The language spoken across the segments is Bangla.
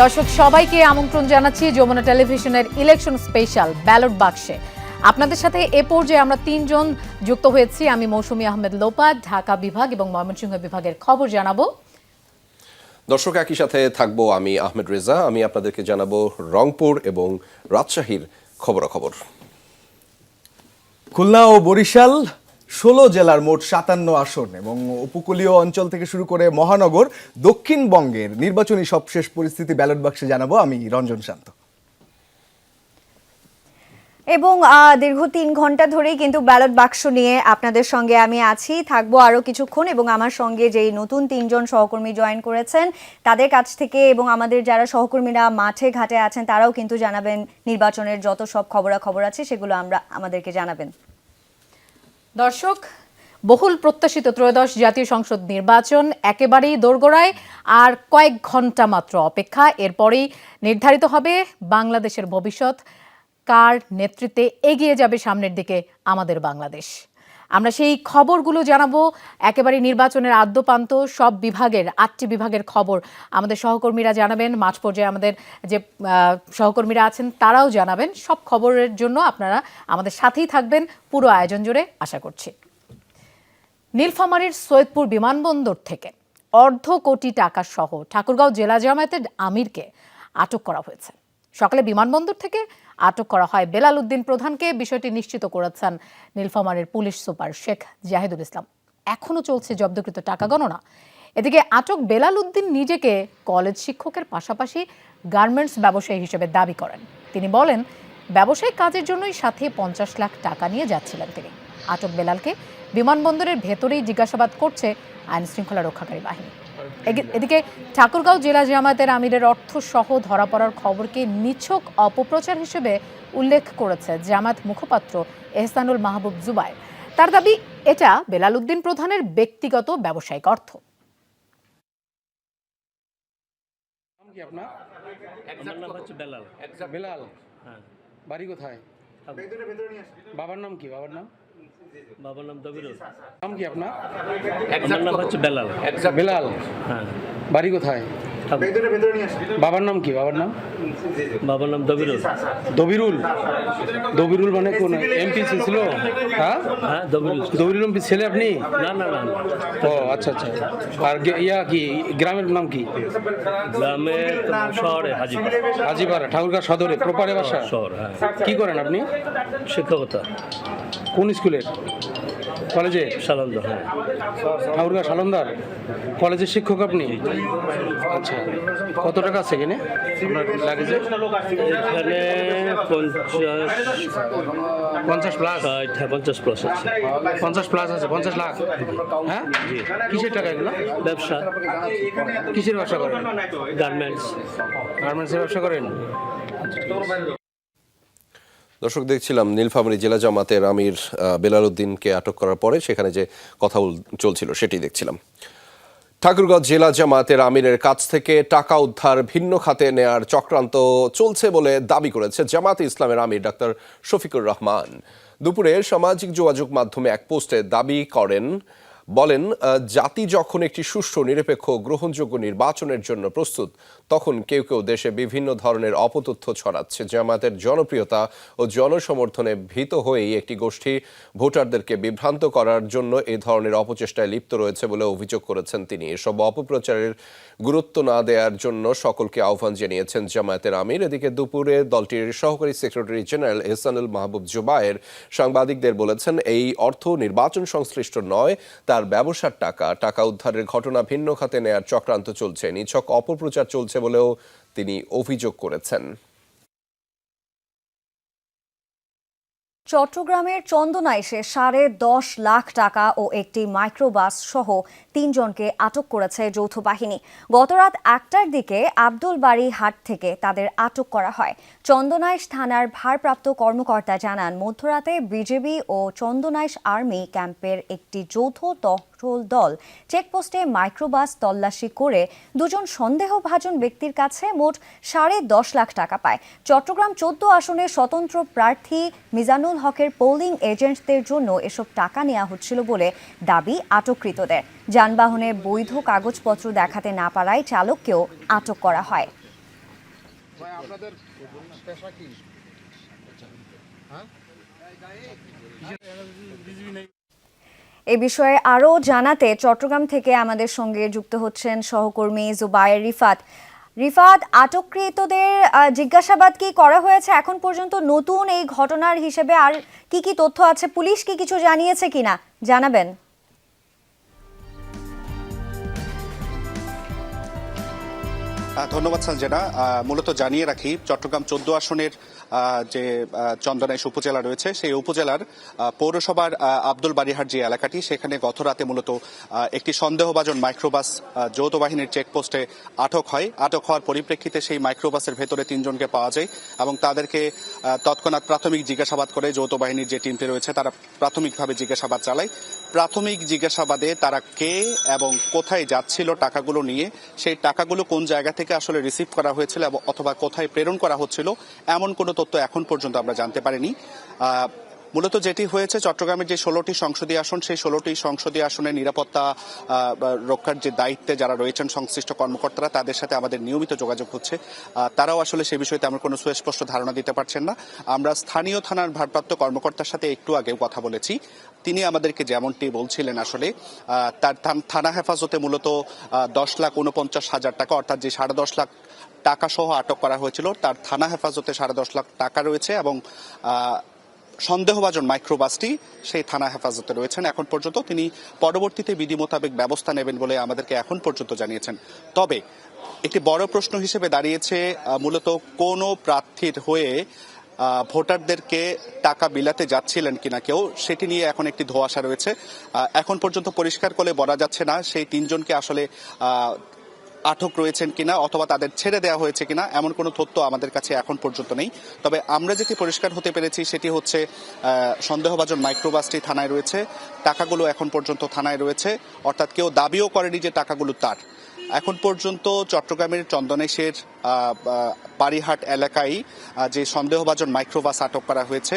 দর্শক সবাইকে আমন্ত্রণ জানাচ্ছি যমুনা টেলিভিশনের ইলেকশন স্পেশাল ব্যালট বাক্সে। আপনাদের সাথে এ পর্যায়ে আমরা তিনজন যুক্ত হয়েছি। আমি মৌসুমী আহমেদ লোপা, ঢাকা বিভাগ এবং ময়মনসিংহ বিভাগের খবর জানাবো। দর্শক একই সাথে থাকবো আমি আহমেদ রেজা। আমি আপনাদেরকে জানাবো রংপুর এবং রাজশাহীর খবরাখবর। খুলনা ও বরিশাল 16 জেলার মোট 57 আসন এবং উপকূলীয় অঞ্চল থেকে শুরু করে মহানগর দক্ষিণবঙ্গের নির্বাচনী সবশেষ পরিস্থিতি ব্যালট বাক্সে জানাবো আমি রঞ্জন শান্ত। এবং দীর্ঘ 3 ঘন্টা ধরেই কিন্তু ব্যালট বাক্স নিয়ে আপনাদের সঙ্গে আমি আছি, থাকবো আরও কিছুক্ষণ। এবং আমার সঙ্গে যেই নতুন 3 জন সহকর্মী জয়েন করেছেন তাদের কাছ থেকে এবং আমাদের যারা সহকর্মীরা মাঠে ঘাটে আছেন তারাও কিন্তু জানাবেন নির্বাচনের যত সব খবরাখবর আছে সেগুলো আমাদেরকে জানাবেন। দর্শক, বহুল প্রত্যাশিত ত্রয়োদশ জাতীয় সংসদ নির্বাচন একেবারেই দোরগোড়ায়, আর কয়েক ঘন্টা মাত্র অপেক্ষা। এরপরেই নির্ধারিত হবে বাংলাদেশের ভবিষ্যৎ, কার নেতৃত্বে এগিয়ে যাবে সামনের দিকে আমাদের বাংলাদেশ। আমরা সেই খবরগুলো জানাবো। একেবারে নির্বাচনের আদ্যপান্ত সব বিভাগের 8টি বিভাগের খবর আমাদের সহকর্মীরা জানাবেন। মাঠ পর্যায়ে আমাদের যে সহকর্মীরা আছেন তারাও জানাবেন। সব খবরের জন্য আপনারা আমাদের সাথেই থাকবেন পুরো আয়োজন জুড়ে, আশা করছি। নীলফামারীর সৈয়দপুর বিমানবন্দর থেকে $1.5 কোটি টাকা সহ ঠাকুরগাঁও জেলা জামায়াতের আমিরকে আটক করা হয়েছে। সকালে বিমানবন্দর থেকে আটক করা হয় বেলাল উদ্দিন প্রধানকে। বিষয়টি নিশ্চিত করেছেন নীলফামারীর পুলিশ সুপার শেখ জাহিদুল ইসলাম। এখনও চলছে জব্দকৃত টাকা গণনা। এদিকে আটক বেলাল উদ্দিন নিজেকে কলেজ শিক্ষকের পাশাপাশি গার্মেন্টস ব্যবসায়ী হিসেবে দাবি করেন। তিনি বলেন, ব্যবসায়িক কাজের জন্যই সাথে 50 লাখ টাকা নিয়ে যাচ্ছিলেন তিনি। আটক বেলালকে বিমানবন্দরের ভেতরেই জিজ্ঞাসাবাদ করছে আইন শৃঙ্খলা রক্ষাকারী বাহিনী। এদিকে ঠাকুরগাঁও জেলা জামায়াতের আমিরের অর্থ সহ ধরা পড়ার খবরকে নিছক অপপ্রচার হিসেবে উল্লেখ করেছে জামায়াত মুখপাত্র এহসানুল মাহবুব জুবায়ের। তার দাবি, এটা বেলাল উদ্দিন প্রধানের ব্যক্তিগত ব্যবসায়িক অর্থ। বেলাল, বাড়ি কোথায়? বাবার নাম কি? বাবার নাম দবিরুল। নাম কি আপনার? আমার নাম হচ্ছে বেলাল। বেলাল, হ্যাঁ। বাড়ি কোথায়? বাবার নাম কি? বাবার নাম দবিরুল। দবিরুল? দবিরুল মানে কোন এমপি ছিল? হ্যাঁ, দবিরুল এমপি ছেলে আপনি? না না না। ও আচ্ছা আচ্ছা। আর ইয়া কি গ্রামের নাম কি? গ্রামের শহরে হাজিপাড়া ঠাকুরগাঁও সদরে প্রপারে বাসা শহর। হ্যাঁ। কি করেন আপনি? শিক্ষকতা। কোন স্কুলের? কলেজে? সালন্দার। হ্যাঁ, ঠাকুরগাঁও সালন্দার কলেজের শিক্ষক আপনি? আচ্ছা, কত টাকা আছে এখানে আপনার লাগেজে? এখানে 50 প্লাস। 50 প্লাস আছে। 50 প্লাস আছে। 50 লাখ। হ্যাঁ, কিসের টাকা এগুলো? ব্যবসা। কিসের ব্যবসা করেন? গার্মেন্টসের ব্যবসা করেন। দর্শক, দেখছিলাম নীলফামারী জেলা জামাতের আমির বেলাল উদ্দিনকে আটক করার পরে সেখানে যে কথা চলছিল সেটি দেখছিলাম। ঠাকুরগাঁও জেলা জামাতের আমিরের কাছ থেকে টাকা উদ্ধার, ভিন্ন খাতে নেয়ার চক্রান্ত চলছে বলে দাবি করেছে জামাতে ইসলামের আমির ডাক্তার শফিকুর রহমান। দুপুরে সামাজিক যোগাযোগ মাধ্যমে এক পোস্টে দাবি বলেন, জাতি যখন একটি সুষ্ঠু, নিরপেক্ষ, গ্রহণযোগ্য নির্বাচনের জন্য প্রস্তুত, তখন কেউ কেউ দেশে বিভিন্ন ধরনের অপতথ্য ছড়াচ্ছে। জামায়াতের জনপ্রিয়তা ও জনসমর্থনে ভীত হয়েই একটি গোষ্ঠী ভোটারদেরকে বিভ্রান্ত করার জন্য এই ধরনের অপচেষ্টায় লিপ্ত রয়েছে বলে অভিযোগ করেছেন তিনি। এসব অপপ্রচারের গুরুত্ব না দেওয়ার জন্য সকলকে আহ্বান জানিয়েছেন জামায়াতের আমির। এদিকে দুপুরে দলটির সহকারী সেক্রেটারি জেনারেল এহসানুল মাহবুব জুবায়ের সাংবাদিকদের বলেছেন, এই অর্থ নির্বাচন সংশ্লিষ্ট নয়, তার ব্যবসার টাকা উদ্ধারের ঘটনা ভিন্ন খাতে নেয়ার চক্রান্ত চলছে, নিছক অপপ্রচার চলছে বলেও তিনি অভিযোগ করেছেন। চট্টগ্রামের চন্দনায় 10.5 লাখ টাকা ও একটি মাইক্রোবাস সহ 3 জনকে আটক করেছে যৌথ বাহিনী। গতরাত 1টার দিকে আব্দুল বাড়ি হাট থেকে তাদের আটক করা হয়। চন্দনাইশ থানার ভারপ্রাপ্ত কর্মকর্তা জানান, মধ্যরাতে বিজেপি ও চন্দনাইশ আর্মি ক্যাম্পের একটি যৌথ টহল দল চেকপোস্টে মাইক্রোবাস তল্লাশি করে 2 জন সন্দেহভাজন ব্যক্তির কাছে মোট 10.5 লাখ টাকা পায়। চট্টগ্রাম 14 আসনের স্বতন্ত্র প্রার্থী মিজানুল হকের পোলিং এজেন্টদের জন্য এসব টাকা নেওয়া হচ্ছিল বলে দাবি আটককৃতদের। যানবাহনে বৈধ কাগজপত্র দেখাতে না পারায় চালককেও আটক করা হয়। আপনাদের পেশা কি? এ বিষয়ে আরও জানাতে চট্টগ্রাম থেকে আমাদের সঙ্গে যুক্ত হচ্ছেন সহকর্মী জুবায়ের রিফাত। রিফাত, আটককৃতদের জিজ্ঞাসাবাদ কি করা হয়েছে এখন পর্যন্ত? নতুন এই ঘটনার হিসেবে আর কি কি তথ্য আছে? পুলিশ কি কিছু জানিয়েছে কিনা জানাবেন। ধন্যবাদ সঞ্জনা। মূলত জানিয়ে রাখি, চট্টগ্রাম 14 আসনের যে চন্দনাইশ উপজেলা রয়েছে, সেই উপজেলার পৌরসভার আব্দুল বারিহাট যে এলাকাটি, সেখানে গত রাতে মূলত একটি সন্দেহভাজন মাইক্রোবাস যৌথ বাহিনীর চেকপোস্টে আটক হয়। আটক হওয়ার পরিপ্রেক্ষিতে সেই মাইক্রোবাসের ভেতরে 3 জনকে পাওয়া যায় এবং তাদেরকে তৎক্ষণাৎ প্রাথমিক জিজ্ঞাসাবাদ করে যৌথ বাহিনীর যে টিমটি রয়েছে তারা প্রাথমিকভাবে জিজ্ঞাসাবাদ চালায়। প্রাথমিক জিজ্ঞাসাবাদে তারা কে এবং কোথায় যাচ্ছিল টাকাগুলো নিয়ে, সেই টাকাগুলো কোন জায়গা থেকে আসলে রিসিভ করা হয়েছিল অথবা কোথায় প্রেরণ করা হচ্ছিল, এমন কোনো তথ্য এখন পর্যন্ত আমরা জানতে পারিনি। মূলত যেটি হয়েছে, চট্টগ্রামের যে 16টি সংসদীয় আসন, সেই 16টি সংসদীয় আসনের নিরাপত্তা রক্ষার যে দায়িত্বে যারা রয়েছেন সংশ্লিষ্ট কর্মকর্তারা, তাদের সাথে আমাদের নিয়মিত যোগাযোগ হচ্ছে। তারাও আসলে সে বিষয়ে তেমন কোনো সুস্পষ্ট ধারণা দিতে পারছেন না। আমরা স্থানীয় থানার ভারপ্রাপ্ত কর্মকর্তার সাথে একটু আগেও কথা বলেছি। তিনি আমাদেরকে যেমনটি বলছিলেন, আসলে তার থানা হেফাজতে মূলত 10,49,000 টাকা, অর্থাৎ যে 10.5 লাখ টাকা সহ আটক করা হয়েছিল, তার থানা হেফাজতে 10.5 লাখ টাকা রয়েছে এবং সন্দেহভাজন মাইক্রোবাসটি সেই থানা হেফাজতে রয়েছেন। এখন পর্যন্ত তিনি পরবর্তীতে বিধি মোতাবেক ব্যবস্থা নেবেন বলে আমাদেরকে এখন পর্যন্ত জানিয়েছেন। তবে একটি বড় প্রশ্ন হিসেবে দাঁড়িয়েছে মূলত কোন প্রার্থীর হয়ে ভোটারদেরকে টাকা বিলাতে যাচ্ছিলেন কিনা কেউ, সেটি নিয়ে এখন একটি ধোঁয়াশা রয়েছে। এখন পর্যন্ত পরিষ্কার করে বলা যাচ্ছে না সেই 3 জনকে আসলে আটক রয়েছেন কিনা অথবা তাদের ছেড়ে দেওয়া হয়েছে কিনা, এমন কোনো তথ্য আমাদের কাছে এখন পর্যন্ত নেই। তবে আমরা যেটি পরিষ্কার হতে পেরেছি সেটি হচ্ছে সন্দেহভাজন মাইক্রোবাসটি থানায় রয়েছে, টাকাগুলো এখন পর্যন্ত থানায় রয়েছে, অর্থাৎ কেউ দাবিও করেনি যে টাকাগুলো তার। এখন পর্যন্ত চট্টগ্রামের চন্দনেশের বারিহাট এলাকায় যে সন্দেহভাজন মাইক্রোবাস আটক করা হয়েছে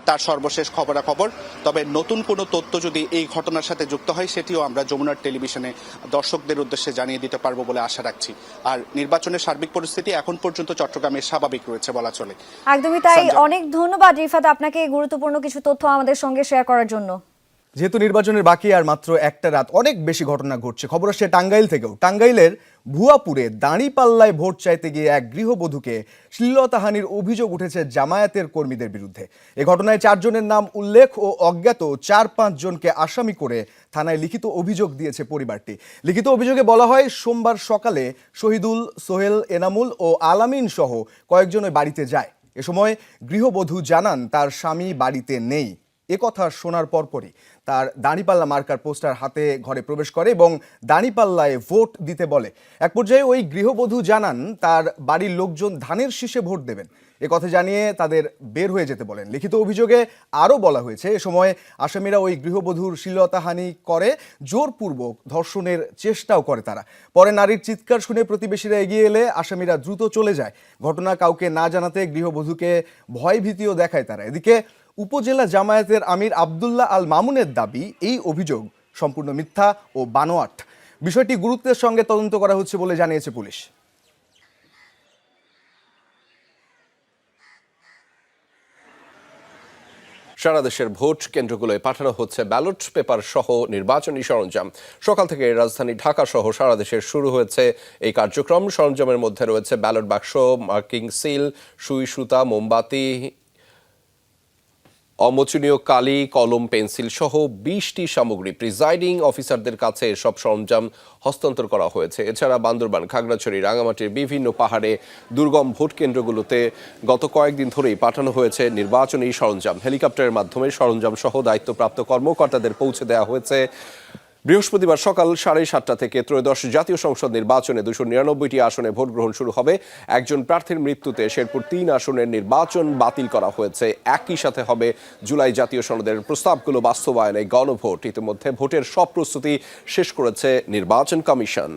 তার সর্বশেষ খবরাখবর। তবে নতুন কোনো তথ্য যদি এই ঘটনার সাথে যুক্ত হয়, সেটিও আমরা যমুনার টেলিভিশনে দর্শকদের উদ্দেশ্যে জানিয়ে দিতে পারবো বলে আশা রাখছি। আর নির্বাচনের সার্বিক পরিস্থিতি এখন পর্যন্ত চট্টগ্রামে স্বাভাবিক রয়েছে বলা চলে। একদমই তাই। অনেক ধন্যবাদ রিফাত আপনাকে গুরুত্বপূর্ণ কিছু তথ্য আমাদের সঙ্গে শেয়ার করার জন্য। যেহেতু নির্বাচনের বাকি আর মাত্র একটা রাত, অনেক বেশি ঘটনা ঘটছে। খবর আসছে টাঙ্গাইল থেকেও। টাঙ্গাইলের ভুয়াপুরে দাঁড়িপাল্লায় ভোট চাইতে গিয়ে এক গৃহবধূকে শ্লীলতাহানির অভিযোগ উঠেছে জামায়াতের কর্মীদের বিরুদ্ধে। এ ঘটনায় 4 জনের নাম উল্লেখ ও অজ্ঞাত 4-5 জনকে আসামি করে থানায় লিখিত অভিযোগ দিয়েছে পরিবারটি। লিখিত অভিযোগে বলা হয়, সোমবার সকালে শহীদুল, সোহেল, এনামুল ও আলামিন সহ কয়েকজন ওই বাড়িতে যায়। এ সময় গৃহবধূ জানান তার স্বামী বাড়িতে নেই। এ কথা শোনার পরপরই তার দাঁড়িপাল্লা মার্কার পোস্টার হাতে ঘরে প্রবেশ করে এবং দাঁড়িপাল্লায় ভোট দিতে বলে। এক পর্যায়ে ওই গৃহবধূ জানান তার বাড়ির লোকজন ধানের শীষে ভোট দেবেন। এ কথা জানিয়ে তাদের বের হয়ে যেতে বলেন। লিখিত অভিযোগে আরও বলা হয়েছে, এ সময় আসামিরা ওই গৃহবধূর শ্লীলতাহানি করে, জোরপূর্বক ধর্ষণের চেষ্টাও করে তারা। পরে নারীর চিৎকার শুনে প্রতিবেশীরা এগিয়ে এলে আসামিরা দ্রুত চলে যায়। ঘটনা কাউকে না জানাতে গৃহবধূকে ভয়ভীতিও দেখায় তারা। এদিকে উপজেলা জামায়াতের আমির আব্দুল্লাহ আল মামুনের দাবি, এই অভিযোগ সম্পূর্ণ মিথ্যা ও বানোয়াট। বিষয়টি গুরুত্বের সঙ্গে তদন্ত করা হচ্ছে বলে জানিয়েছে পুলিশ। সারা দেশের ভোট কেন্দ্রগুলোয় পাঠানো হচ্ছে ব্যালট পেপার সহ নির্বাচনী সরঞ্জাম। সকাল থেকে রাজধানী ঢাকা সহ সারা দেশে শুরু হয়েছে এই কার্যক্রম। সরঞ্জামের মধ্যে রয়েছে ব্যালট বাক্স, মার্কিং সিল, সুই সুতা, মোমবাতি, অমোচনীয় কালি, কলম, পেন্সিল সহ 20টি সামগ্রী প্রিজাইডিং অফিসারদের কাছে সব সরঞ্জাম হস্তান্তর করা হয়েছে। এছাড়া বান্দরবান, খাগড়াছড়ি, রাঙামাটির বিভিন্ন পাহাড়ে দুর্গম ভোট কেন্দ্রগুলোতে গত কয়েকদিন ধরেই পাঠানো হয়েছে নির্বাচনী সরঞ্জাম। হেলিকপ্টারের মাধ্যমে সরঞ্জাম সহ দায়িত্বপ্রাপ্ত কর্মকর্তাদের পৌঁছে দেওয়া হয়েছে। বৃহস্পতিবার সকাল 7:30 থেকে ত্রয়োদশ জাতীয় সংসদ নির্বাচনে 299টি আসনে ভোট গ্রহণ শুরু হবে। একজন প্রার্থীর মৃত্যুতে শেরপুর 3 আসনের নির্বাচন বাতিল করা হয়েছে। একই সাথে হবে জুলাই জাতীয় সনদের প্রস্তাবগুলো বাস্তবায়নে গণভোট। ইতিমধ্যে ভোটের সব প্রস্তুতি শেষ করেছে নির্বাচন কমিশন।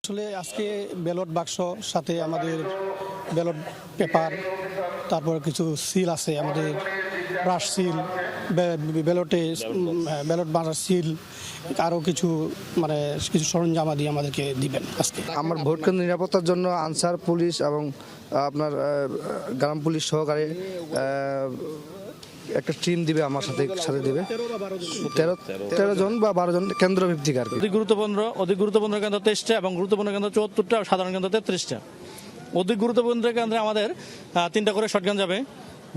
আসলে আজকে ব্যালট বাক্স সাথে আমাদের ব্যালট পেপার, তারপর কিছু সিল আছে আমাদের ব্রাশ সিল, ব্যালটে ব্যালট মারার সিল, আরও কিছু কিছু সরঞ্জামাদি আমাদেরকে দিবেন আজকে। আমার ভোট কেন্দ্র নিরাপত্তার জন্য আনসার পুলিশ এবং আপনার গ্রাম পুলিশ সহকারে একটা টিম দিবে, আমার সাথে দিবে 13 জন বা 12 জন কেন্দ্র ভিত্তিক আর কি। অতি গুরুত্বপূর্ণ কেন্দ্র 23টা এবং গুরুত্বপূর্ণ কেন্দ্র 74টা, সাধারণ কেন্দ্র 33টা। অতি গুরুত্বপূর্ণ কেন্দ্রে আমাদের 3টা করে শটগান যাবে,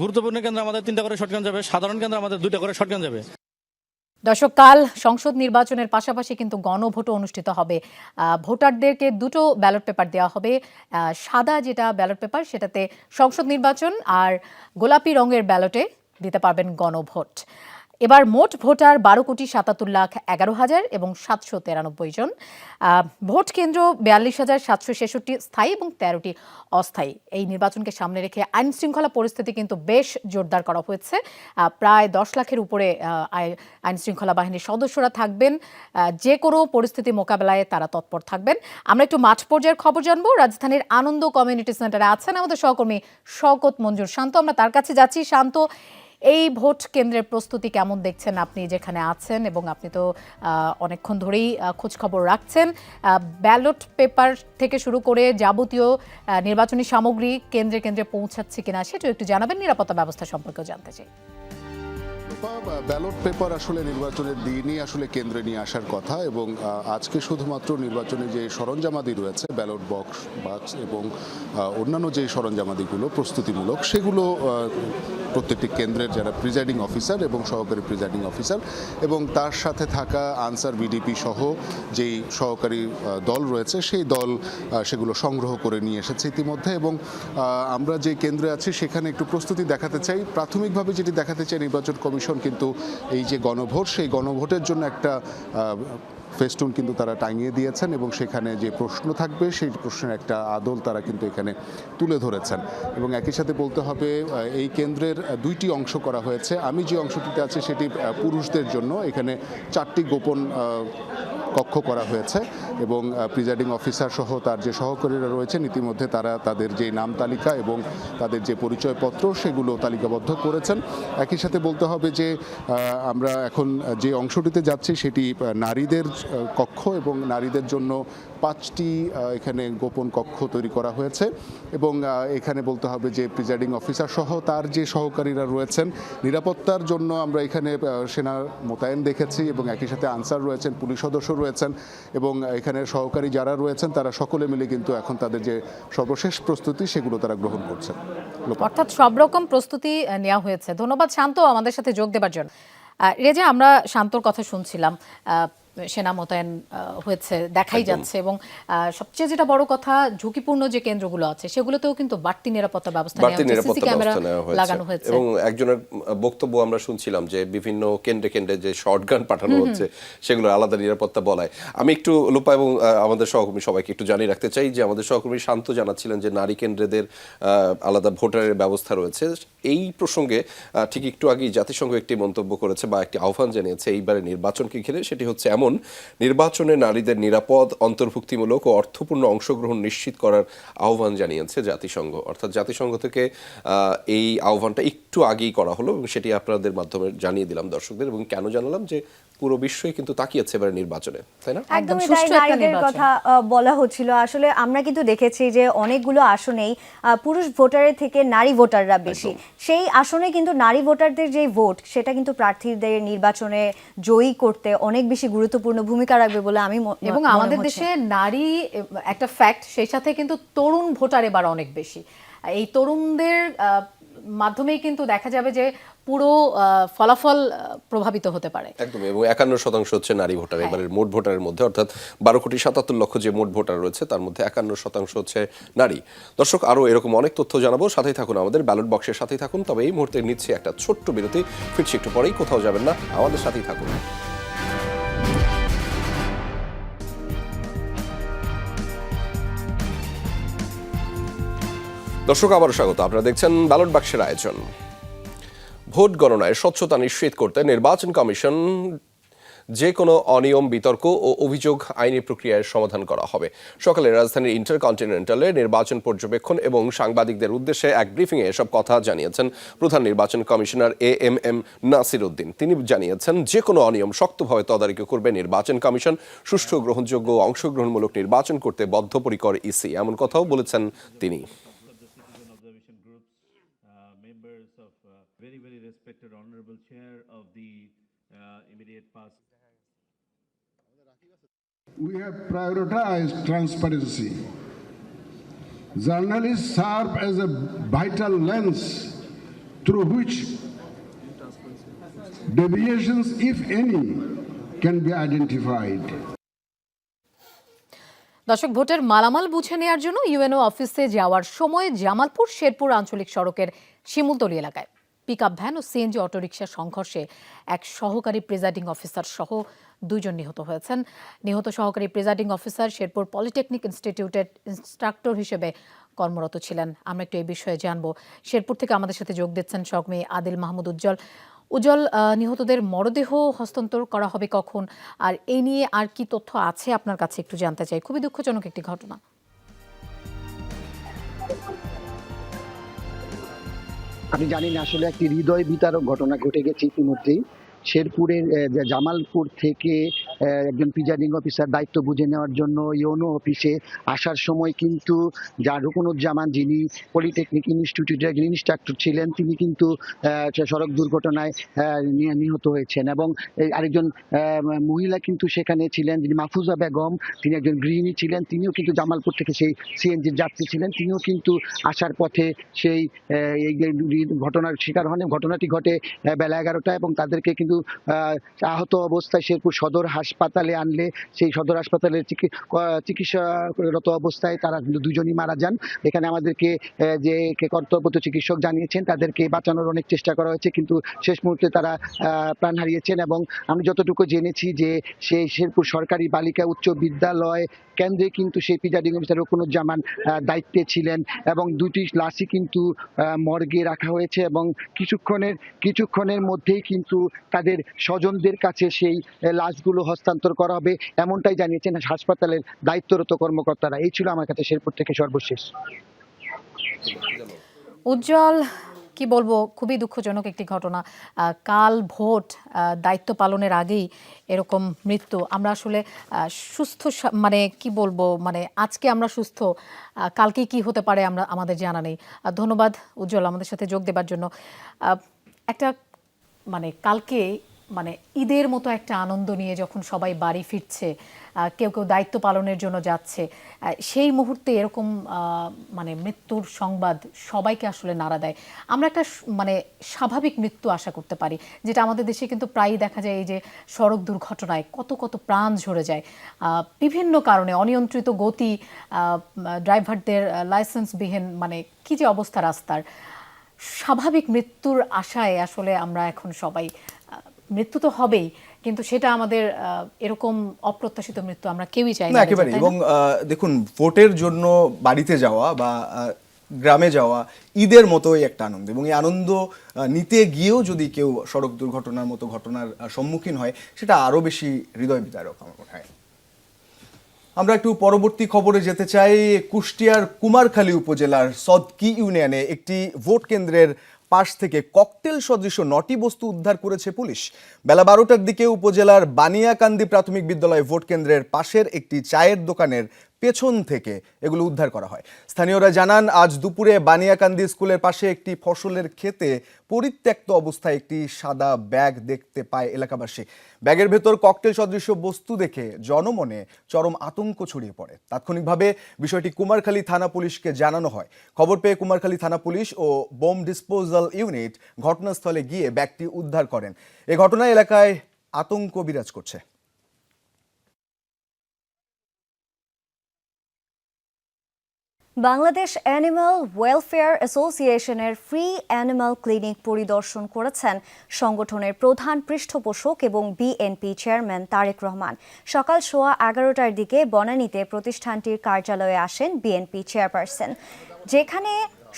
গুরুত্বপূর্ণ কেন্দ্রে আমাদের 3টা করে শটগান যাবে, সাধারণ কেন্দ্রে আমাদের 2টা করে শটগান যাবে। দর্শক, কাল সংসদ নির্বাচনের পাশাপাশি কিন্তু গণভোটও অনুষ্ঠিত হবে। ভোটারদেরকে 2টো ব্যালট পেপার দেওয়া হবে। সাদা যেটা ব্যালট পেপার সেটাতে সংসদ নির্বাচন, আর গোলাপি রঙের ব্যালটে দিতে পারবেন গণভোট। এবার মোট ভোটার 12,77,11,000 এবং 793 জন। ভোট কেন্দ্র 42,766 স্থায়ী এবং 13টি অস্থায়ী। এই নির্বাচনকে সামনে রেখে আইন শৃঙ্খলা পরিস্থিতি কিন্তু বেশ জোরদার করা হয়েছে। প্রায় 10 লাখের উপরে আইন শৃঙ্খলা বাহিনীর সদস্যরা থাকবেন। যে কোনো পরিস্থিতি মোকাবেলায় তারা তৎপর থাকবেন। আমরা একটু মাঠ পর্যায়ের খবর জানবো। রাজধানীর আনন্দ কমিউনিটি সেন্টারে আছেন আমাদের সহকর্মী শওকত মঞ্জুর শান্ত। আমরা তার কাছে যাচ্ছি। শান্ত, এই ভোট কেন্দ্রের প্রস্তুতি কেমন দেখছেন আপনি যেখানে আছেন, এবং আপনি তো অনেকক্ষণ ধরেই খোঁজ খবর রাখছেন। ব্যালট পেপার থেকে শুরু করে যাবতীয় নির্বাচনী সামগ্রী কেন্দ্রে কেন্দ্রে পৌঁছাচ্ছে কিনা সেটাও একটু জানাবেন। নিরাপত্তা ব্যবস্থা সম্পর্কেও জানতে চাই। ব্যালট পেপার আসলে নির্বাচনের দিনই আসলে কেন্দ্রে নিয়ে আসার কথা, এবং আজকে শুধুমাত্র নির্বাচনে যে সরঞ্জামাদি রয়েছে, ব্যালট বাক্স এবং অন্যান্য যে সরঞ্জামাদিগুলো প্রস্তুতিমূলক, সেগুলো প্রত্যেকটি কেন্দ্রের যারা প্রিজাইডিং অফিসার এবং সহকারী প্রিজাইডিং অফিসার এবং তার সাথে থাকা আনসার বিডিপি সহ যেই সহকারী দল রয়েছে সেই দল সেগুলো সংগ্রহ করে নিয়ে এসেছে ইতিমধ্যে। এবং আমরা যে কেন্দ্রে আছি সেখানে একটু প্রস্তুতি দেখাতে চাই। প্রাথমিকভাবে যেটি দেখাতে চাই, নির্বাচন কমিশন কিন্তু এই যে গণভোট, সেই গণভোটের জন্য একটা ফেস্টুন কিন্তু তারা টাঙিয়ে দিয়েছেন, এবং সেখানে যে প্রশ্ন থাকবে সেই প্রশ্নের একটা আদল তারা কিন্তু এখানে তুলে ধরেছেন। এবং একই সাথে বলতে হবে এই কেন্দ্রের 2টি অংশ করা হয়েছে। আমি যে অংশটিতে আছি সেটি পুরুষদের জন্য। এখানে 4টি গোপন কক্ষ করা হয়েছে, এবং প্রিজাইডিং অফিসার সহ তার যে সহকারীরা রয়েছেন ইতিমধ্যে তারা তাদের যে নাম তালিকা এবং তাদের যে পরিচয়পত্র সেগুলো তালিকাবদ্ধ করেছেন। একই সাথে বলতে হবে যে আমরা এখন যে অংশটিতে যাচ্ছি সেটি নারীদের কক্ষ, এবং নারীদের জন্য 5টি এখানে গোপন কক্ষ তৈরি করা হয়েছে। এবং এখানে বলতে হবে যে প্রিজাইডিং অফিসার সহ তার যে সহকারীরা রয়েছেন, নিরাপত্তার জন্য আমরা এখানে সেনা মোতায়েন দেখেছি, এবং একই সাথে আনসার রয়েছেন, পুলিশ সদস্য রয়েছেন, এবং এখানে সহকারী যারা রয়েছেন তারা সকলে মিলে কিন্তু এখন তাদের যে সর্বশেষ প্রস্তুতি সেগুলো তারা গ্রহণ করছেন। অর্থাৎ সব রকম প্রস্তুতি নেওয়া হয়েছে। ধন্যবাদ শান্ত আমাদের সাথে যোগ দেবার জন্য। রেজা, আমরা শান্তর কথা শুনছিলাম। সেনা মোতায়েন হয়েছে দেখাই যাচ্ছে, এবং সবচেয়ে যেটা বড় কথা, ঝুঁকিপূর্ণ যে কেন্দ্রগুলো আছে সেগুলোতেও কিন্তু বাড়তি নিরাপত্তা ব্যবস্থা নেওয়া হয়েছে। এবং একজনের বক্তব্য আমরা শুনছিলাম যে বিভিন্ন কেন্দ্রে কেন্দ্রে যে শর্টগান পাঠানো হচ্ছে সেগুলো আলাদা নিরাপত্তা বলায়। আমি একটু লোপা এবং আমাদের সহকর্মী সবাইকে একটু জানিয়ে রাখতে চাই যে আমাদের সহকর্মী শান্ত জানাচ্ছিলেন যে নারী কেন্দ্রদের আলাদা ভোটারের ব্যবস্থা রয়েছে। এই প্রসঙ্গে ঠিক একটু আগেই জাতিসংঘ একটি মন্তব্য করেছে বা একটি আহ্বান জানিয়েছে এইবারে নির্বাচনকে ঘিরে। সেটি হচ্ছে এমন নির্বাচনে নারীদের নিরাপদ, অন্তর্ভুক্তিমূলক ও অর্থপূর্ণ অংশগ্রহণ নিশ্চিত করার আহ্বান জানিয়েছে জাতিসংঘ। অর্থাৎ জাতিসংঘ থেকে এই আহ্বানটা একটু আগেই করা হলো, এবং সেটি আপনাদের মাধ্যমে জানিয়ে দিলাম দর্শকদের। এবং কেন জানালাম, যে পুরো বিশ্বই কিন্তু তাকিয়েছে এবার নির্বাচনে, তাই না? একদমই তাই। নারীদের কথা বলা হচ্ছিল। আসলে আমরা কিন্তু দেখেছি যে অনেকগুলো আসনেই পুরুষ ভোটারের থেকে নারী ভোটাররা বেশি। সেই আসনে কিন্তু নারী ভোটারদের যে ভোট, সেটা কিন্তু প্রার্থীদের নির্বাচনে জয়ী করতে অনেক বেশি গুরুত্বপূর্ণ ভূমিকা রাখবে বলে আমি এবং আমাদের দেশে নারী একটা ফ্যাক্ট, সেই সাথে কিন্তু তরুণ ভোটার এবার অনেক বেশি। এই তরুণদের মাধ্যমেই কিন্তু দেখা যাবে যে পুরো ফলাফল প্রভাবিত হতে পারে। একদম। এবং 51% হচ্ছে নারী ভোটার এবারের মোট ভোটারের মধ্যে, অর্থাৎ 12,77,00,000 যে মোট ভোটার রয়েছে তার মধ্যে 51% হচ্ছে নারী। দর্শক, আরও এরকম অনেক তথ্য জানাবো, সাথেই থাকুন, আমাদের ব্যালট বক্সের সাথেই থাকুন। তবে এই মুহূর্তে নিচ্ছে একটা ছোট্ট বিরতি, ফিরছি একটু পরেই, কোথাও যাবেন না, আমাদের সাথেই থাকুন। দর্শক, আবারও স্বাগত। আপনারা দেখছেন ব্যালট বাক্সের আয়োজন। ভোট গণনায় স্বচ্ছতা নিশ্চিত করতে নির্বাচন কমিশন যে কোনো অনিয়ম, বিতর্ক ও অভিযোগ আইনি প্রক্রিয়ায় সমাধান করা হবে। সকালে রাজধানীর ইন্টারকন্টিনেন্টালে নির্বাচন পর্যবেক্ষণ এবং সাংবাদিকদের উদ্দেশ্যে এক ব্রিফিংয়ে এসব কথা জানিয়েছেন প্রধান নির্বাচন কমিশনার এএমএম নাসির উদ্দিন। তিনি জানিয়েছেন, যে কোনো অনিয়ম শক্তভাবে তদারকি করবে নির্বাচন কমিশন। সুষ্ঠু, গ্রহণযোগ্য ও অংশগ্রহণমূলক নির্বাচন করতে বদ্ধপরিকর ইসি, এমন কথাও বলেছেন তিনি। We have prioritized transparency. Journalists serve as a vital lens through which deviations, if any, can be identified. দর্শক, ভোটের মালামাল বুঝে নেওয়ার জন্য ইউএনও অফিসে যাওয়ার সময় জামালপুর শেরপুর আঞ্চলিক সড়কের শিমুলতলী এলাকায় পিকআপ ভ্যান ও সিএনজি অটোরিকশার সংঘর্ষে এক সহকারী প্রিজাইডিং অফিসার সহ 2 জন নিহত হয়েছেন। নিহত সহকারী প্রিজাইডিং অফিসার শেরপুর পলিটেকনিক ইনস্টিটিউটের ইনস্ট্রাক্টর হিসেবে কর্মরত ছিলেন। আমরা একটু এই বিষয়ে জানবো। শেরপুর থেকে আমাদের সাথে যোগ দিচ্ছেন সহকর্মী আদিল মাহমুদ উজ্জ্বল। উজ্জ্বল, নিহতদের মরদেহ হস্তান্তর করা হবে কখন, আর এই নিয়ে আর কি তথ্য আছে আপনার কাছে একটু জানতে চাই। খুবই দুঃখজনক একটি ঘটনা। আমি জানি না, আসলে একটি হৃদয় বিতারক ঘটনা ঘটে গেছে ইতিমধ্যেই। শেরপুরের জামালপুর থেকে একজন প্রিজাইডিং অফিসার দায়িত্ব বুঝে নেওয়ার জন্য ইউনো অফিসে আসার সময় কিন্তু রুকনুজ্জামান, যিনি পলিটেকনিক ইনস্টিটিউটের একজন ইনস্ট্রাক্টর ছিলেন, তিনি কিন্তু সড়ক দুর্ঘটনায় নিহত হয়েছেন। এবং আরেকজন মহিলা কিন্তু সেখানে ছিলেন, যিনি মাহফুজা বেগম, তিনি একজন গৃহিণী ছিলেন। তিনিও কিন্তু জামালপুর থেকে সেই সিএনজির যাত্রী ছিলেন। তিনিও কিন্তু আসার পথে সেই ঘটনার শিকার হন। ঘটনাটি ঘটে বেলা 11টায় এবং তাদেরকে কিন্তু আহত অবস্থায় শেরপুর সদর হাসপাতালে আনলে সেই সদর হাসপাতালে চিকিৎসারত অবস্থায় তারা দুজনই মারা যান। এখানে আমাদেরকে যে কর্তব্যরত চিকিৎসক জানিয়েছেন, তাদেরকে বাঁচানোর অনেক চেষ্টা করা হয়েছে, কিন্তু শেষ মুহূর্তে তারা প্রাণ হারিয়েছেন। এবং আমি যতটুকু জেনেছি যে সেই শেরপুর সরকারি বালিকা উচ্চ বিদ্যালয় কেন্দ্রে কিন্তু সেই প্রিজাইডিং অফিসার রুকনুজ্জামান দায়িত্বে ছিলেন এবং 2টি লাশই কিন্তু মর্গে রাখা হয়েছে এবং কিছুক্ষণের মধ্যেই কিন্তু তাদের স্বজনদের কাছে সেই লাশগুলো হস্তান্তর করা হবে, এমনটাই জানিয়েছেন হাসপাতালের দায়িত্বরত কর্মকর্তারা। এই ছিল আমার কাছে শেরপুর থেকে সর্বশেষ। উজ্জ্বল, কি বলবো, খুবই দুঃখজনক একটি ঘটনা। কাল ভোট, দায়িত্ব পালনের আগেই এরকম মৃত্যু। আমরা আসলে সুস্থ, মানে কি বলবো, মানে আজকে আমরা সুস্থ, কালকে কি হতে পারে আমাদের জানা নেই। ধন্যবাদ উজ্জ্বল আমাদের সাথে যোগ দেবার জন্য। একটা মানে কালকে মানে ঈদের মতো একটা আনন্দ নিয়ে যখন সবাই বাড়ি ফিরছে, কেউ কেউ দায়িত্ব পালনের জন্য যাচ্ছে, সেই মুহূর্তে এরকম মানে মৃত্যুর সংবাদ সবাইকে আসলে নাড়া দেয়। আমরা একটা মানে স্বাভাবিক মৃত্যু আশা করতে পারি, যেটা আমাদের দেশে কিন্তু প্রায়ই দেখা যায়। এই যে সড়ক দুর্ঘটনায় কত কত প্রাণ ঝরে যায় বিভিন্ন কারণে, অনিয়ন্ত্রিত গতি, ড্রাইভারদের লাইসেন্সবিহীন, মানে কি যে অবস্থা রাস্তার। স্বাভাবিক মৃত্যুর আশায় আসলে আমরা এখন সবাই, মৃত্যু তো হবেই, কিন্তু সেটা আমাদের এরকম অপ্রত্যাশিত মৃত্যু আমরা কেউই চাই না একেবারে। এবং দেখুন, ভোটের জন্য বাড়িতে যাওয়া বা গ্রামে যাওয়া ঈদের মতোই একটা আনন্দ, এবং এই আনন্দ নিতে গিয়েও যদি কেউ সড়ক দুর্ঘটনার মতো ঘটনার সম্মুখীন হয়, সেটা আরো বেশি হৃদয় বিদারক আমার মনে হয়। আমরা একটু পরবর্তী খবরে যেতে চাই। কুষ্টিয়ার কুমারখালী উপজেলার সদকি ইউনিয়নে একটি ভোট কেন্দ্রের পাশ থেকে ককটেল সদৃশ 9টি বস্তু উদ্ধার করেছে পুলিশ। বেলা 12টার দিকে উপজেলার বানিয়াকান্দি প্রাথমিক বিদ্যালয় ভোট কেন্দ্রের পাশের একটি চায়ের দোকানের পেছন থেকে এগুলো উদ্ধার করা হয়। স্থানীয়রা জানান, আজ দুপুরে বানিয়াকান্দি স্কুলের পাশে একটি ফসলের ক্ষেতে পরিত্যক্ত অবস্থায় একটি সাদা ব্যাগ দেখতে পায় এলাকাবাসী। ব্যাগের ভেতর ককটেল সদৃশ বস্তু দেখে জনমনে চরম আতঙ্ক ছড়িয়ে পড়ে। তাৎক্ষণিকভাবে বিষয়টি কুমারখালী থানা পুলিশকে জানানো হয়। খবর পেয়ে কুমারখালী থানা পুলিশ ও বোম ডিসপোজাল ইউনিট ঘটনাস্থলে গিয়ে ব্যাগটি উদ্ধার করেন। এই ঘটনায় এলাকায় আতঙ্ক বিরাজ করছে। বাংলাদেশ অ্যানিমাল ওয়েলফেয়ার অ্যাসোসিয়েশনের ফ্রি অ্যানিমাল ক্লিনিক পরিদর্শন করেছেন সংগঠনের প্রধান পৃষ্ঠপোষক এবং বিএনপি চেয়ারম্যান তারেক রহমান। সকাল 11:15টার দিকে বনানীতে প্রতিষ্ঠানটির কার্যালয়ে আসেন বিএনপি চেয়ারপারসন, যেখানে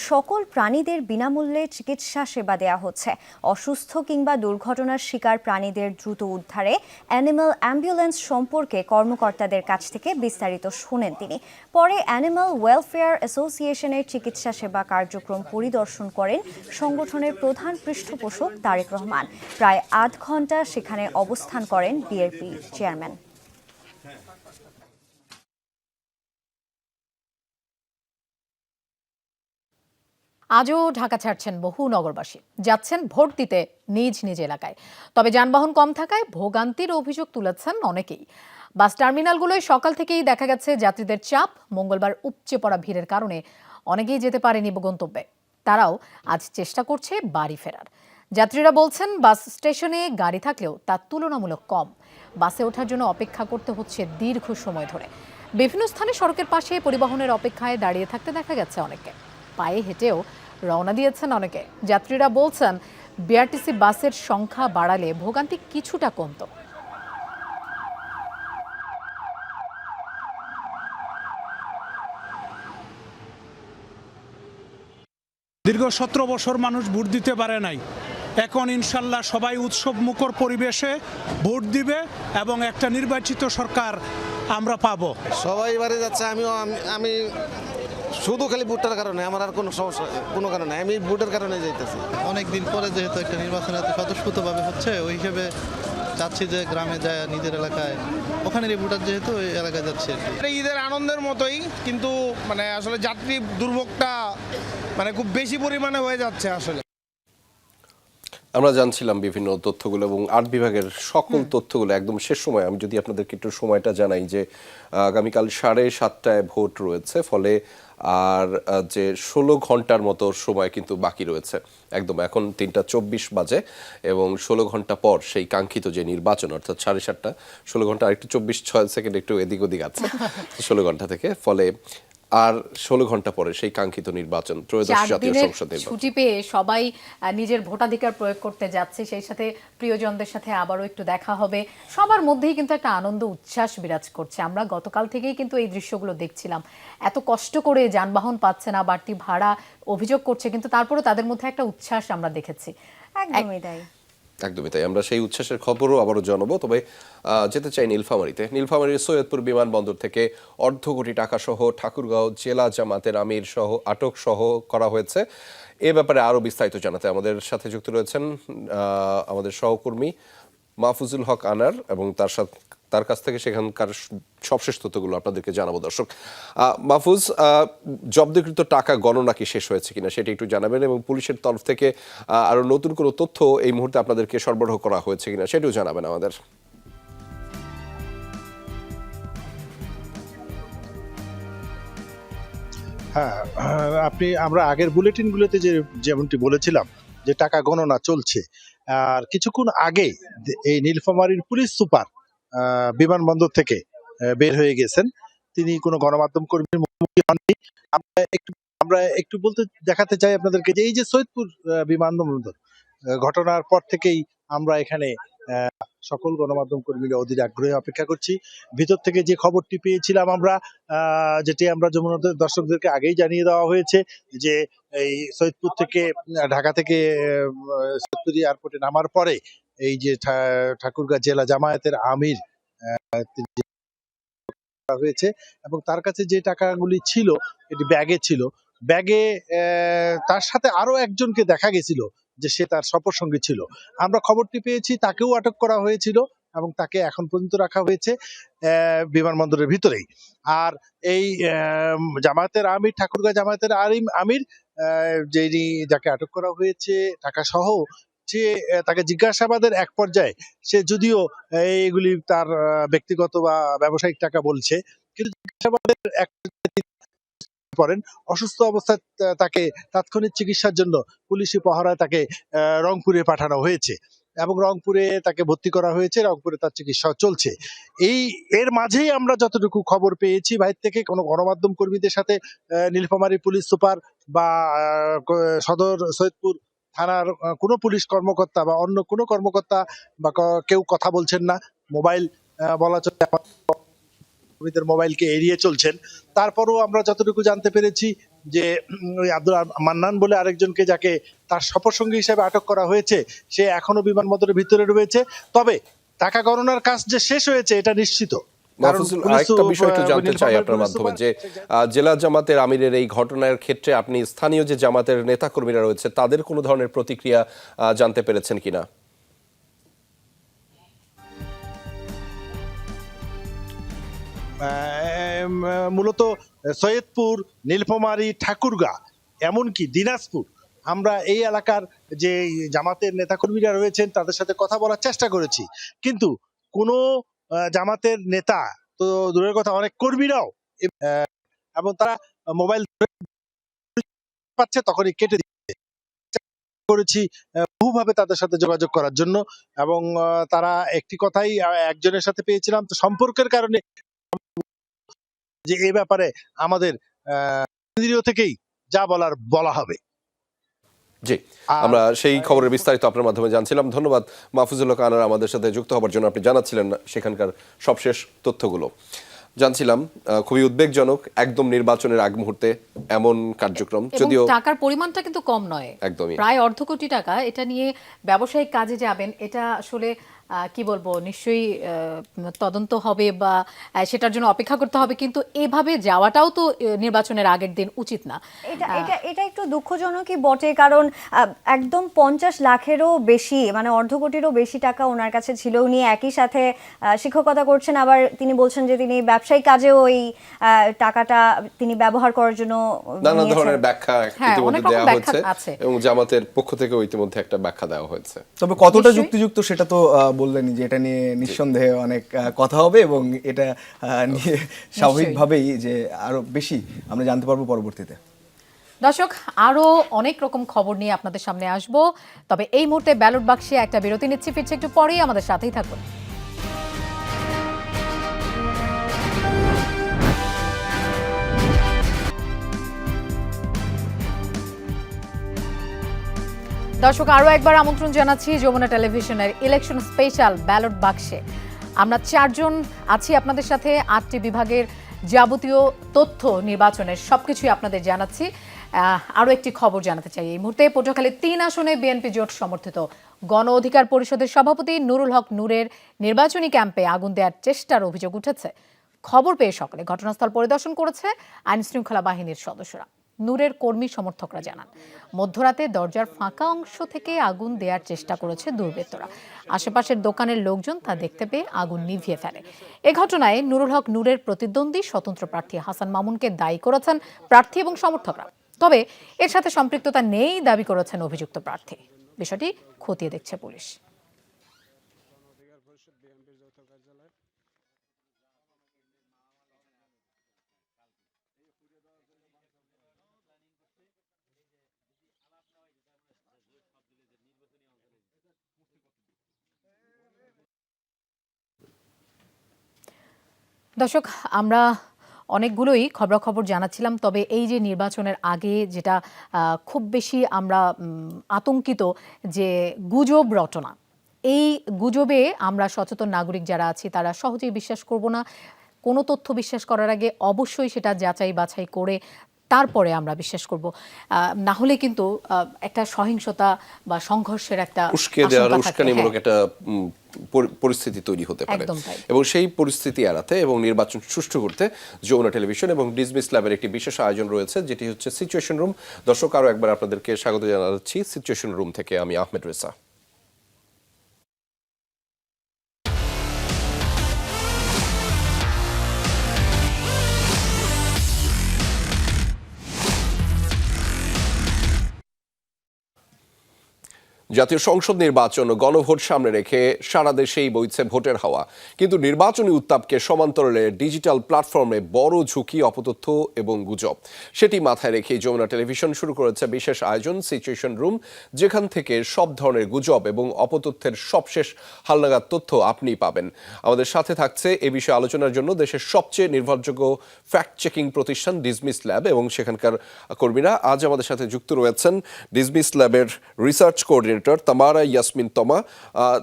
সকল প্রাণীদের বিনামূল্যে চিকিৎসা সেবা দেওয়া হচ্ছে। অসুস্থ কিংবা দুর্ঘটনার শিকার প্রাণীদের দ্রুত উদ্ধারে অ্যানিমাল অ্যাম্বুলেন্স সম্পর্কে কর্মকর্তাদের কাছ থেকে বিস্তারিত শোনেন তিনি। পরে অ্যানিমাল ওয়েলফেয়ার অ্যাসোসিয়েশনের চিকিৎসা সেবা কার্যক্রম পরিদর্শন করেন সংগঠনের প্রধান পৃষ্ঠপোষক তারেক রহমান। প্রায় আধ ঘন্টা সেখানে অবস্থান করেন বিএনপি চেয়ারম্যান। আজও ঢাকা ছাড়ছেন বহু নগরবাসী, যাচ্ছেন ভোট দিতে নিজ নিজ এলাকায়। তবে যানবাহন কম থাকায় ভোগান্তির অভিযোগ তুলেছেন অনেকেই। বাস টার্মিনালগুলোয় সকাল থেকেই দেখা গেছে যাত্রীদের চাপ। মঙ্গলবার উপচে পড়া ভিড়ের কারণে অনেকেই যেতে পারেনি গন্তব্যে। তারাও আজ চেষ্টা করছে বাড়ি ফেরার। যাত্রীরা বলছেন বাস স্টেশনে গাড়ি থাকলেও তা তুলনামূলক কম। বাসে ওঠার জন্য অপেক্ষা করতে হচ্ছে দীর্ঘ সময় ধরে। বিভিন্ন স্থানে সড়কের পাশে পরিবহনের অপেক্ষায় দাঁড়িয়ে থাকতে দেখা গেছে অনেকে। পায়ে হেঁটেও রওনা দিয়েছেন অনেকে। যাত্রীরা বলছেন বিআরটিসি বাসের সংখ্যা বাড়ালে ভোগান্তি কিছুটা কমতো। দীর্ঘ 17 বছর মানুষ ভোট দিতে পারে নাই। এখন ইনশাল্লাহ সবাই উৎসব মুখর পরিবেশে ভোট দিবে এবং একটা নির্বাচিত সরকার আমরা পাবো। সবাই বাড়ি যাচ্ছে, আমি শুধু খালি ভোটটার কারণে, আমার আর কোনো সমস্যা কোনো কারণে, আমি ভোটের কারণে যাইতেছি। অনেকদিন পরে যেহেতু একটা নির্বাচন এত স্বতঃস্ফূর্তভাবে হচ্ছে, ওই হিসেবে চাচ্ছি যে গ্রামে যায় নিজের এলাকায়, ওখানেরই ভোটার যেহেতু ওই এলাকায় যাচ্ছি আর কি। ঈদের আনন্দের মতোই, কিন্তু মানে আসলে যাত্রী দুর্ভোগটা মানে খুব বেশি পরিমাণে হয়ে যাচ্ছে আসলে। আমরা জানছিলাম বিভিন্ন তথ্যগুলো এবং আর্ট বিভাগের সকল তথ্যগুলো একদম শেষ সময়। আমি যদি আপনাদেরকে একটু সময়টা জানাই যে আগামীকাল 7:30 ভোট রয়েছে, ফলে আর যে 16 ঘন্টার মতো সময় কিন্তু বাকি রয়েছে। একদম এখন 3:24 বাজে এবং 16 ঘন্টা পর সেই কাঙ্ক্ষিত যে নির্বাচন, অর্থাৎ 7:30, 16 ঘন্টা আর একটু 24-6 সেকেন্ড একটু এদিক ওদিক আছে 16 ঘন্টা থেকে, ফলে আর 16 ঘন্টা পরে সেই কাঙ্ক্ষিত নির্বাচন, ত্রয়োদশ জাতীয় সংসদ নির্বাচন। ছুটি পেয়ে সবাই নিজের ভোটাধিকার প্রয়োগ করতে যাচ্ছে, সেই সাথে প্রিয়জনদের সাথে আবারও একটু দেখা হবে। সবার মধ্যেই কিন্তু একটা আনন্দ উচ্ছ্বাস বিরাজ করছে। আমরা গতকাল থেকেই কিন্তু এই দৃশ্যগুলো দেখছিলাম। এত কষ্ট করে যানবাহন পাচ্ছে না, বাড়তি ভাড়া অভিযোগ করছে, কিন্তু তারপরেও তাদের মধ্যে একটা উচ্ছ্বাস আমরা দেখেছি। একদমই তাই। একদমই তাই। আমরা সেই উচ্ছ্বাসের খবরও আবারও জানাবো। তবে যেতে চাই নীলফামারীতে। নীলফামারীর সৈয়দপুর বিমানবন্দর থেকে অর্ধ কোটি টাকা সহ ঠাকুরগাঁও জেলা জামাতের আমির সহ আটক সহ করা হয়েছে। এ ব্যাপারে আরও বিস্তারিত জানাতে আমাদের সাথে যুক্ত রয়েছেন আমাদের সহকর্মী মাহফুজুল হক আনার, এবং তার কাছ থেকে সেখানকার সবশেষ তথ্যগুলো আপনাদেরকে জানাবো। দর্শক, মাহফুজ, জব্দকৃত টাকা গণনা কি শেষ হয়েছে কিনা সেটা একটু জানাবেন, এবং পুলিশের তরফ থেকে আরো নতুন কোনো তথ্য এই মুহূর্তে আপনাদেরকে সরবরাহ করা হয়েছে কিনা সেটাও জানাবেন আমাদের। হ্যাঁ, আমরা আগের বুলেটিনগুলোতে যেমনটি বলেছিলাম যে টাকা গণনা চলছে, আর কিছুক্ষণ আগে এই নীলফামারীর পুলিশ সুপার বিমানবন্দর থেকে বের হয়ে গেছেন। তিনি কোনো গণমাধ্যম কর্মীর মুখোমুখি হননি। আমরা একটু বলতে দেখাতে চাই আপনাদেরকে যে এই যে সৈয়দপুর বিমানবন্দর ঘটনার পর থেকেই আমরা এখানে সকল গণমাধ্যম কর্মীরা অধীর আগ্রহে অপেক্ষা করছি। ভিতর থেকে যে খবরটি পেয়েছিলাম আমরা, যেটি আমরা যমুনাদের দর্শকদেরকে আগেই জানিয়ে দেওয়া হয়েছে যে এই সৈয়দপুর থেকে ঢাকা থেকে সৈয়দপুর এয়ারপোর্টে নামার পরে এই যে ঠাকুরগাঁও জেলা জামায়াতের আমির হয়েছে, এবং তার কাছে যে টাকাগুলি ছিল এটি ব্যাগে ছিল। ব্যাগে তার সাথে আরো একজনকে দেখা গেছিল যে সে তার সফরসঙ্গী ছিল। আমরা খবরটি পেয়েছি, তাকেও আটক করা হয়েছিল এবং তাকে এখন পর্যন্ত রাখা হয়েছে বিমানবন্দরের ভিতরেই। আর এই জামায়াতের আমির, ঠাকুরগাঁও জামায়াতের আমির, যিনি যাকে আটক করা হয়েছে টাকা সহ, সে তাকে জিজ্ঞাসাবাদের এক পর্যায়ে সে যদিও এইগুলি তার ব্যক্তিগত বা ব্যবসায়িক টাকা বলছে, কিন্তু জিজ্ঞাসাবাদের এক পড়েন অসুস্থ অবস্থায় তাকে তাৎক্ষণিক চিকিৎসার জন্য পুলিশি পহরায় তাকে রংপুরে পাঠানো হয়েছে এবং রংপুরে তাকে ভর্তি করা হয়েছে। রংপুরে তার চিকিৎসা চলছে। এর মাঝেই আমরা যতটুকু খবর পেয়েছি বাইরে থেকে, কোনো গণমাধ্যম কর্মীদের সাথে নীলফামারী পুলিশ সুপার বা সদর সৈয়দপুর থানার কোনো পুলিশ কর্মকর্তা বা অন্য কোনো কর্মকর্তা বা কেউ কথা বলছেন না। মোবাইল বলা চলে, মোবাইলকে এড়িয়ে চলছেন। তারপরও আমরা যতটুকু জানতে পেরেছি যে ওই আব্দুল মান্নান বলে আরেকজনকে, যাকে তার সফরসঙ্গী হিসেবে আটক করা হয়েছে, সে এখনো বিমানবন্দরের ভিতরে রয়েছে। তবে টাকা গণনার কাজ যে শেষ হয়েছে এটা নিশ্চিত। মাহফুজুল, আরেকটা বিষয় একটু জানতে চাই আপনার মাধ্যমে, যে জেলা জামাতের আমিরের এই ঘটনার ক্ষেত্রে আপনি স্থানীয় যে জামাতের নেতাকর্মীরা রয়েছে তাদের কোনো ধরনের প্রতিক্রিয়া জানতে পেরেছেন কিনা? মূলত সৈয়দপুর, নীলফামারী, ঠাকুরগাঁ, এমনকি দিনাজপুর, আমরা এই এলাকার যে জামাতের নেতাকর্মীরা রয়েছেন তাদের সাথে কথা বলার চেষ্টা করেছি, কিন্তু কোনো জামাতের নেতা তো দূরের কথা, অনেক কর্মীরাও এবং তারা মোবাইল পাচ্ছে তখনই কেটে দিচ্ছে। করেছি বহুভাবে তাদের সাথে যোগাযোগ করার জন্য, এবং তারা একটি কথাই একজনের সাথে পেয়েছিলাম, তো সম্পর্কের কারণে যে এই ব্যাপারে আমাদের কেন্দ্রীয় থেকেই যা বলার বলা হবে। জি, আমরা সেই খবরের বিস্তারিত আপনার মাধ্যমে জানছিলাম। ধন্যবাদ মাহফুজুল হক আনার আমাদের সাথে যুক্ত হবার জন্য। আপনি জানাচ্ছিলেন সেখানকার সবশেষ তথ্যগুলো জানছিলাম। খুবই উদ্বেগজনক, একদম নির্বাচনের আগ মুহূর্তে এমন কার্যক্রম, যদিও টাকার পরিমাণটা কিন্তু কম নয়, একদমই প্রায় অর্ধ কোটি টাকা। এটা নিয়ে ব্যবসায়িক কাজে যাবেন, এটা আসলে কি বলবো, নিশ্চয়ই তদন্ত হবে বা সেটার জন্য অপেক্ষা করতে হবে, কিন্তু এভাবে যাওয়াটাও তো নির্বাচনের আগের দিন উচিত না। এটা একটু দুঃখজনকই বটে, কারণ একদম 50 লাখেরও বেশি, মানে অর্ধ কোটিরও বেশি টাকা ওনার কাছে ছিল। উনি একই সাথে শিক্ষকতা করছেন, আবার তিনি বলছেন যে তিনি ব্যবসায়িক কাজেও ওই টাকাটা তিনি ব্যবহার করার জন্য নানা ধরনের ব্যাখ্যা ইতিমধ্যে দেওয়া হয়েছে এবং জামাতের পক্ষ থেকে ইতিমধ্যে একটা ব্যাখ্যা দেওয়া হয়েছে। তবে কতটা যুক্তিযুক্ত সেটা তো বললেনই, যে এটা নিয়ে নিঃসন্দেহে অনেক কথা হবে এবং এটা নিয়ে স্বাভাবিকভাবেই যে আরো বেশি আমরা জানতে পারবো পরবর্তীতে। দর্শক, আরো অনেক রকম খবর নিয়ে আপনাদের সামনে আসব, তবে এই মুহূর্তে ব্যালট বাক্সে একটা বিরতি নিচ্ছি, ফিরছে একটু পরেই, আমাদের সাথেই থাকুন। দর্শক, আরও একবার আমন্ত্রণ জানাচ্ছি যমুনা টেলিভিশনের ইলেকশন স্পেশাল ব্যালট বাক্সে। আমরা 4 জন আছি আপনাদের সাথে, 8টি বিভাগের যাবতীয় তথ্য নির্বাচনের সবকিছুই আপনাদের জানাচ্ছি। আরও একটি খবর জানাতে চাই এই মুহূর্তে। পটুয়াখালী 3 আসনে বিএনপি জোট সমর্থিত গণ অধিকার পরিষদের সভাপতি নুরুল হক নূরের নির্বাচনী ক্যাম্পে আগুন দেওয়ার চেষ্টার অভিযোগ উঠেছে। খবর পেয়ে সকালে ঘটনাস্থল পরিদর্শন করেছে আইন শৃঙ্খলা বাহিনীর সদস্যরা। নূরের কর্মী সমর্থকরা জানান, মধ্যরাতে দরজার ফাঁকা অংশ থেকে আগুন দেওয়ার চেষ্টা করেছে দুর্বৃত্তরা। আশেপাশের দোকানের লোকজন তা দেখতে পেয়ে আগুন নিভিয়ে ফেলে। এ ঘটনায় নুরুল হক নূরের প্রতিদ্বন্দ্বী স্বতন্ত্র প্রার্থী হাসান মামুনকে দায়ী করেছেন প্রার্থী এবং সমর্থকরা। তবে এর সাথে সম্পৃক্ততা নেই দাবি করেছেন অভিযুক্ত প্রার্থী। বিষয়টি খতিয়ে দেখছে পুলিশ। দর্শক, আমরা অনেকগুলোই খবরাখবর জানাচ্ছিলাম, তবে এই যে নির্বাচনের আগে যেটা খুব বেশি আমরা আতঙ্কিত, যে গুজব রটনা, এই গুজবে আমরা সচেতন নাগরিক যারা আছি তারা সহজেই বিশ্বাস করব না। কোনো তথ্য বিশ্বাস করার আগে অবশ্যই সেটা যাচাই বাছাই করে তারপরে আমরা বিশ্বাস করব, না হলে কিন্তু একটা সহিংসতা বা সংঘর্ষের একটা উস্কানিমূলক একটা পরিস্থিতি তৈরি হতে পারে। এবং সেই পরিস্থিতি এড়াতে এবং নির্বাচন সুষ্ঠু করতে যমুনা টেলিভিশন এবং ডিজমিস ল্যাবের একটি বিশেষ আয়োজন রয়েছে, যেটি হচ্ছে সিচুয়েশন রুম। দর্শক, আরও একবার আপনাদেরকে স্বাগত জানাচ্ছি সিচুয়েশন রুম থেকে। আমি আহমেদ রেসা। জাতীয় সংসদ নির্বাচন ও গণভোট সামনে রেখে সারা দেশেই বইছে ভোটের হাওয়া, কিন্তু নির্বাচনী উত্তাপকে সমান্তরালে ডিজিটাল প্ল্যাটফর্মে বড় ঝুঁকি, অপতথ্য এবং গুজব, সেটি মাথায় রেখে যমুনা টেলিভিশন শুরু করেছে বিশেষ আয়োজন সিচুয়েশন রুম, যেখান থেকে সব ধরনের গুজব এবং অপতথ্যের সবশেষ হালনাগাদ তথ্য আপনি পাবেন। আমাদের সাথে থাকছে এ বিষয়ে আলোচনার জন্য দেশের সবচেয়ে নির্ভরযোগ্য ফ্যাক্ট চেকিং প্রতিষ্ঠান ডিজমিস ল্যাব এবং সেখানকার কর্মীরা। আজ আমাদের সাথে যুক্ত রয়েছেন ডিজমিস ল্যাবের research coordinator coordinator Tamara Yasmin তমা।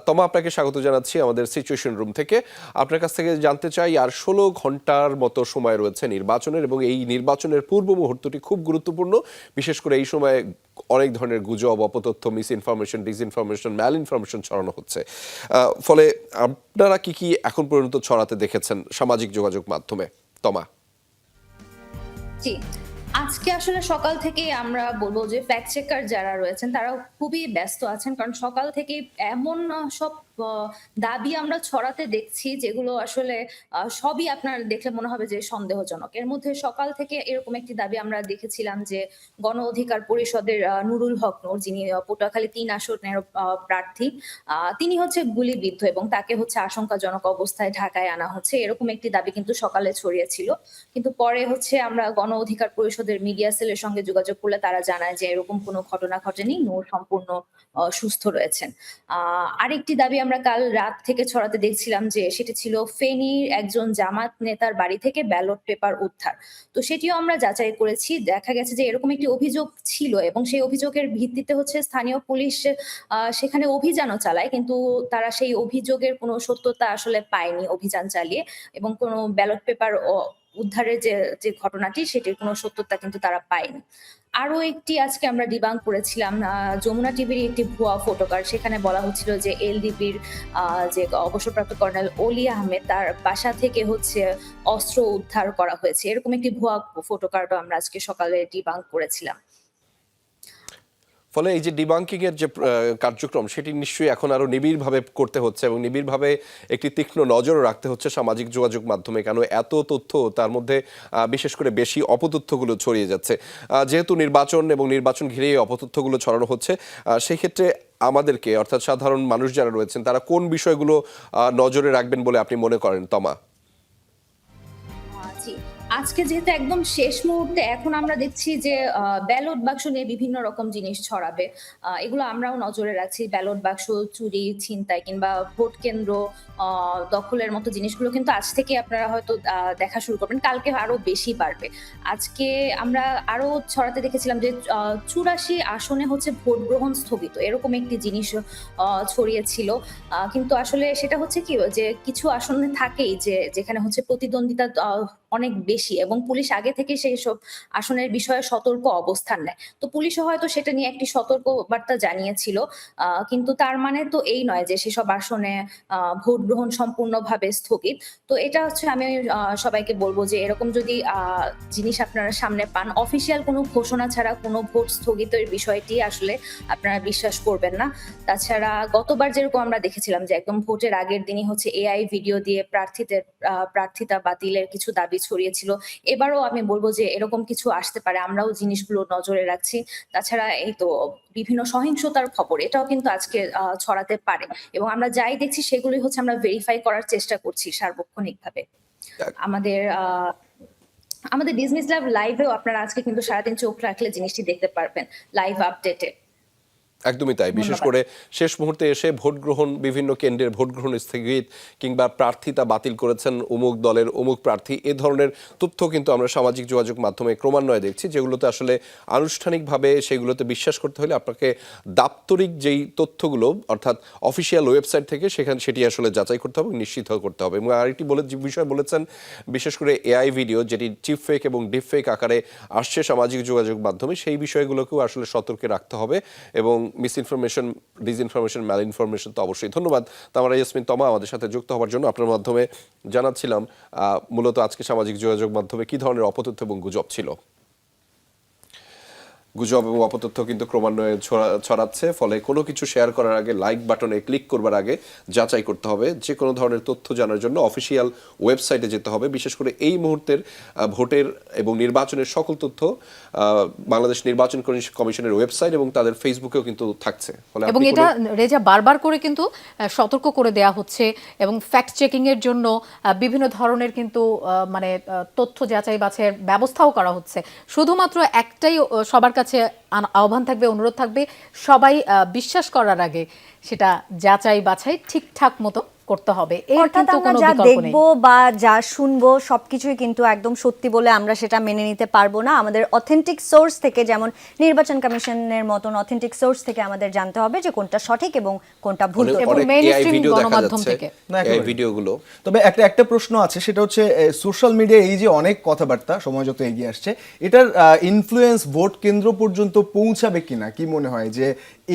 তমা, আপনাকে স্বাগত জানাচ্ছি আমাদের সিচুয়েশন রুম থেকে। আপনার কাছ থেকে জানতে চাই, আর 16 ঘন্টার মতো সময় রয়েছে নির্বাচনের, এবং এই নির্বাচনের পূর্ব মুহূর্তটি খুব গুরুত্বপূর্ণ। বিশেষ করে এই সময়ে অনেক ধরনের গুজব, অপতথ্য, মিস ইনফরমেশন, ডিসইনফরমেশন, ম্যাল ইনফরমেশন ছড়ানো হচ্ছে। ফলে আপনারা কি কি এখন পর্যন্ত ছড়াতে দেখেছেন সামাজিক যোগাযোগ মাধ্যমে? তমা। জি, আজকে আসলে সকাল থেকে আমরা বলবো যে ফ্যাক্ট চেকার যারা রয়েছেন তারা খুবই ব্যস্ত আছেন, কারণ সকাল থেকে এমন সব দাবি আমরা ছড়াতে দেখছি যেগুলো আসলে সবই আপনার দেখলে মনে হবে যে সন্দেহজনক। এর মধ্যে সকাল থেকে এরকম একটি দাবি আমরা দেখেছিলাম যে গণ অধিকার পরিষদের নুরুল হক নূর, যিনি পটুয়াখালী 3 আসনের প্রার্থী, তিনি হচ্ছে গুলিবিদ্ধ এবং তাকে হচ্ছে আশঙ্কাজনক অবস্থায় ঢাকায় আনা হচ্ছে, এরকম একটি দাবি কিন্তু সকালে ছড়িয়েছিল। কিন্তু পরে হচ্ছে আমরা গণ অধিকার পরিষদের মিডিয়া সেলের সঙ্গে যোগাযোগ করলে তারা জানায় যে এরকম কোনো ঘটনা ঘটেনি, নূর সম্পূর্ণ সুস্থ রয়েছেন। আরেকটি দাবি আমরা কাল রাত থেকে ছড়াতে দেখছিলাম যে সেটি ছিল ফেনীর একজন জামাত নেতার বাড়ি থেকে ব্যালট পেপার উদ্ধার। তো সেটিও আমরা যাচাই করেছি, দেখা গেছে যে এরকম একটি অভিযোগ ছিল এবং সেই অভিযোগের ভিত্তিতে হচ্ছে স্থানীয় পুলিশ সেখানে অভিযানও চালায়, কিন্তু তারা সেই অভিযোগের কোনো সত্যতা আসলে পায়নি অভিযান চালিয়ে, এবং কোনো ব্যালট পেপার উদ্ধারের যে ঘটনাটি সেটির কোনো সত্যতা কিন্তু তারা পায়নি। আরো একটি আজকে আমরা ডিবাঙ্ক করেছিলাম, যমুনা টিভির একটি ভুয়া ফটোকার্ড, সেখানে বলা হচ্ছিল যে এলডিপির যে অবসরপ্রাপ্ত কর্নেল অলি আহমেদ তার বাসা থেকে হচ্ছে অস্ত্র উদ্ধার করা হয়েছে, এরকম একটি ভুয়া ফটোকার্ডও আমরা আজকে সকালে ডিবাঙ্ক করেছিলাম। ফলে এই যে ডিবাঙ্কিং এর যে কার্যক্রম, সেটি নিশ্চয়ই এখন আরো নিবিড়ভাবে করতে হচ্ছে এবং নিবিড়ভাবে একটি তীক্ষ্ণ নজরও রাখতে হচ্ছে সামাজিক যোগাযোগ মাধ্যমে, কেন এত তথ্য, তার মধ্যে বিশেষ করে বেশি অপতথ্যগুলো ছড়িয়ে যাচ্ছে। যেহেতু নির্বাচন এবং নির্বাচন ঘিরে এই অপতথ্যগুলো ছড়ানো হচ্ছে, সেই ক্ষেত্রে আমাদেরকে, অর্থাৎ সাধারণ মানুষ যারা রয়েছেন, তারা কোন বিষয়গুলো নজরে রাখবেন বলে আপনি মনে করেন, তমা? আজকে যেহেতু একদম শেষ মুহূর্তে, এখন আমরা দেখছি যে ব্যালট বাক্স নিয়ে বিভিন্ন রকম জিনিস ছড়াবে, এগুলো আমরাও নজরে রাখছি। ব্যালট বাক্স চুরি, ছিনতাই কিংবা ভোট কেন্দ্র দখলের মতো জিনিসগুলো কিন্তু আজ থেকে আপনারা হয়তো দেখা শুরু করবেন, কালকে আরো বেশি বাড়বে। আজকে আমরা আরো ছড়াতে দেখেছিলাম যে 84 আসনে হচ্ছে ভোট গ্রহণ স্থগিত, এরকম একটি জিনিস ছড়িয়েছিল। কিন্তু আসলে সেটা হচ্ছে কি, যে কিছু আসনে থাকেই যে যেখানে হচ্ছে প্রতিদ্বন্দ্বিতা অনেক বেশি এবং পুলিশ আগে থেকে সেই সব আসনের বিষয়ে সতর্ক অবস্থান নেয়। তো পুলিশও হয়তো সেটা নিয়ে একটি সতর্ক বার্তা জানিয়েছিল, কিন্তু তার মানে তো এই নয় যে সেসব আসনে ভোট গ্রহণ সম্পূর্ণভাবে স্থগিত। তো এটা হচ্ছে আমি সবাইকে বলবো যে এরকম যদি জিনিস আপনারা সামনে পান, অফিসিয়াল কোনো ঘোষণা ছাড়া কোনো ভোট স্থগিতের বিষয়টি আসলে আপনারা বিশ্বাস করবেন না। তাছাড়া গতবার যেরকম আমরা দেখেছিলাম যে একদম ভোটের আগের দিনই হচ্ছে এআই ভিডিও দিয়ে প্রার্থিতা বাতিলের কিছু দাবি ছড়িয়েছিল, এবারও আমি বলবো যে এরকম কিছু আসতে পারে, আমরাও জিনিসগুলো নজরে রাখছি। তাছাড়া এই তো বিভিন্ন সহিংসতার খবর, এটাও কিন্তু আজকে ছড়াতে পারে, এবং আমরা যাই দেখছি সেগুলোই হচ্ছে আমরা ভেরিফাই করার চেষ্টা করছি সার্বক্ষণিকভাবে। আমাদের বিজনেস ল্যাব লাইভেও আপনারা আজকে কিন্তু সারাদিন চোখ রাখলে জিনিসটি দেখতে পারবেন লাইভ আপডেটে। একদমই তাই। বিশেষ করে শেষ মুহূর্তে এসে ভোট গ্রহণ, বিভিন্ন কেন্দ্রের ভোট গ্রহণ স্থগিত কিংবা প্রার্থিতা বাতিল করেছেন অমুক দলের অমুক প্রার্থী, এ ধরনের তথ্য কিন্তু আমরা সামাজিক যোগাযোগ মাধ্যমে ক্রমান্বয়ে দেখছি, যেগুলোতে আসলে আনুষ্ঠানিকভাবে সেগুলোতে বিশ্বাস করতে হলে আপনাকে দাপ্তরিক যেই তথ্যগুলো, অর্থাৎ অফিসিয়াল ওয়েবসাইট থেকে সেটি আসলে যাচাই করতে হবে, নিশ্চিত করতে হবে। এবং আরেকটি বিষয় বলেছেন, বিশেষ করে এআই ভিডিও যেটি চিপ ফেক এবং ডিপ ফেক আকারে আসছে সামাজিক যোগাযোগ মাধ্যমে, সেই বিষয়গুলোকেও আসলে সতর্কে রাখতে হবে, এবং মিস ইনফরমেশন, ডিসইনফরমেশন, ম্যাল ইনফরমেশন তো অবশ্যই। ধন্যবাদ তামারা ইয়াসমিন তমা আমাদের সাথে যুক্ত হওয়ার জন্য। আপনার মাধ্যমে জানাচ্ছিলাম মূলত আজকে সামাজিক যোগাযোগ মাধ্যমে কি ধরনের অপতথ্য এবং গুজব ছিল। গুজব এবং অপতথ্য কিন্তু ক্রমান্বয়ে ছড়াচ্ছে, ফলে কোনো কিছু শেয়ার করার আগে, লাইক বাটনে ক্লিক করবার আগে যাচাই করতে হবে। যে কোনো ধরনের তথ্য জানার জন্য অফিসিয়াল ওয়েবসাইটে যেতে হবে। বিশেষ করে এই মুহূর্তের ভোটের এবং নির্বাচনের সকল তথ্য বাংলাদেশ নির্বাচন কমিশনের ওয়েবসাইট এবং তাদের ফেসবুকেও কিন্তু থাকছে। এবং এটা রেজা বারবার করে কিন্তু সতর্ক করে দেয়া হচ্ছে, এবং ফ্যাক্ট চেকিং এর জন্য বিভিন্ন ধরনের কিন্তু মানে তথ্য যাচাই বাছাইয়ের ব্যবস্থাও করা হচ্ছে। শুধুমাত্র একটাই সবার কাছে আহ্বান থাকবে, অনুরোধ থাকবে, সবাই বিশ্বাস করার আগে সেটা যাচাই বাছাই ঠিকঠাক মতো করতে হবে, এর অর্থাৎ কিন্তু আমরা কোনো যা বিকল্প নেই। দেখবো বা যা শুনবো সবকিছুই কিন্তু একদম সত্যি বলে আমরা সেটা মেনে নিতে পারবো না। আমাদের অথেন্টিক সোর্স থেকে, যেমন নির্বাচন কমিশনের মতন অথেন্টিক সোর্স থেকে আমাদের জানতে হবে যে কোনটা সঠিক এবং কোনটা ভুল। এবং mainstream গণমাধ্যম থেকে। এই ভিডিওগুলো। তবে একটা প্রশ্ন আছে, সেটা হচ্ছে সোশ্যাল মিডিয়ায় এই যে অনেক কথাবার্তা সময় যত এগিয়ে আসছে, এটার ইনফ্লুয়েন্স ভোট কেন্দ্র পর্যন্ত পৌঁছাবে কিনা, কি মনে হয় যে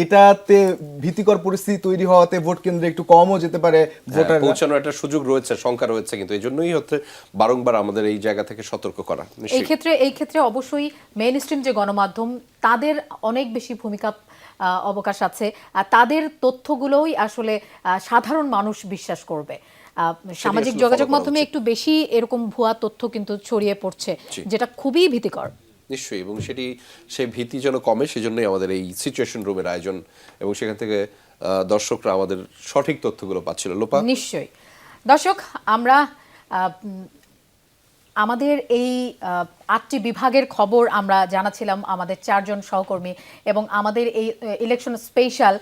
এটাতে ভীতিকর পরিস্থিতি তৈরি হওয়াতে ভোট কেন্দ্রে একটু কমও যেতে পারে ভোটার পৌঁছানোর একটা সুযোগ রয়েছে, সংখ্যা রয়েছে, কিন্তু এই জন্যই হচ্ছে বারংবার আমাদের এই জায়গা থেকে সতর্ক করা। এই ক্ষেত্রে অবশ্যই মেইন স্ট্রিম যে গণমাধ্যম, তাদের অনেক বেশি ভূমিকা অবকাশ আছে। তাদের তথ্যগুলোই আসলে সাধারণ মানুষ বিশ্বাস করবে। সামাজিক যোগাযোগ মাধ্যমে একটু বেশি এরকম ভুয়া তথ্য কিন্তু ছড়িয়ে পড়ছে, যেটা খুবই ভীতিকর। নিশ্চয়ই, এবং সেই ভীতি যেন কমে, সেজন্যই আমাদের এই সিচুয়েশন রুমের আয়োজন, এবং সেখান থেকে দর্শকরা আমাদের সঠিক তথ্যগুলো পাচ্ছিল। লোপা, নিশ্চয়ই। দর্শক, আমরা আমাদের এই 8টি বিভাগের খবর আমরা জানাছিলাম আমাদের 4 জন সহকর্মী, এবং আমাদের এই ইলেকশন স্পেশাল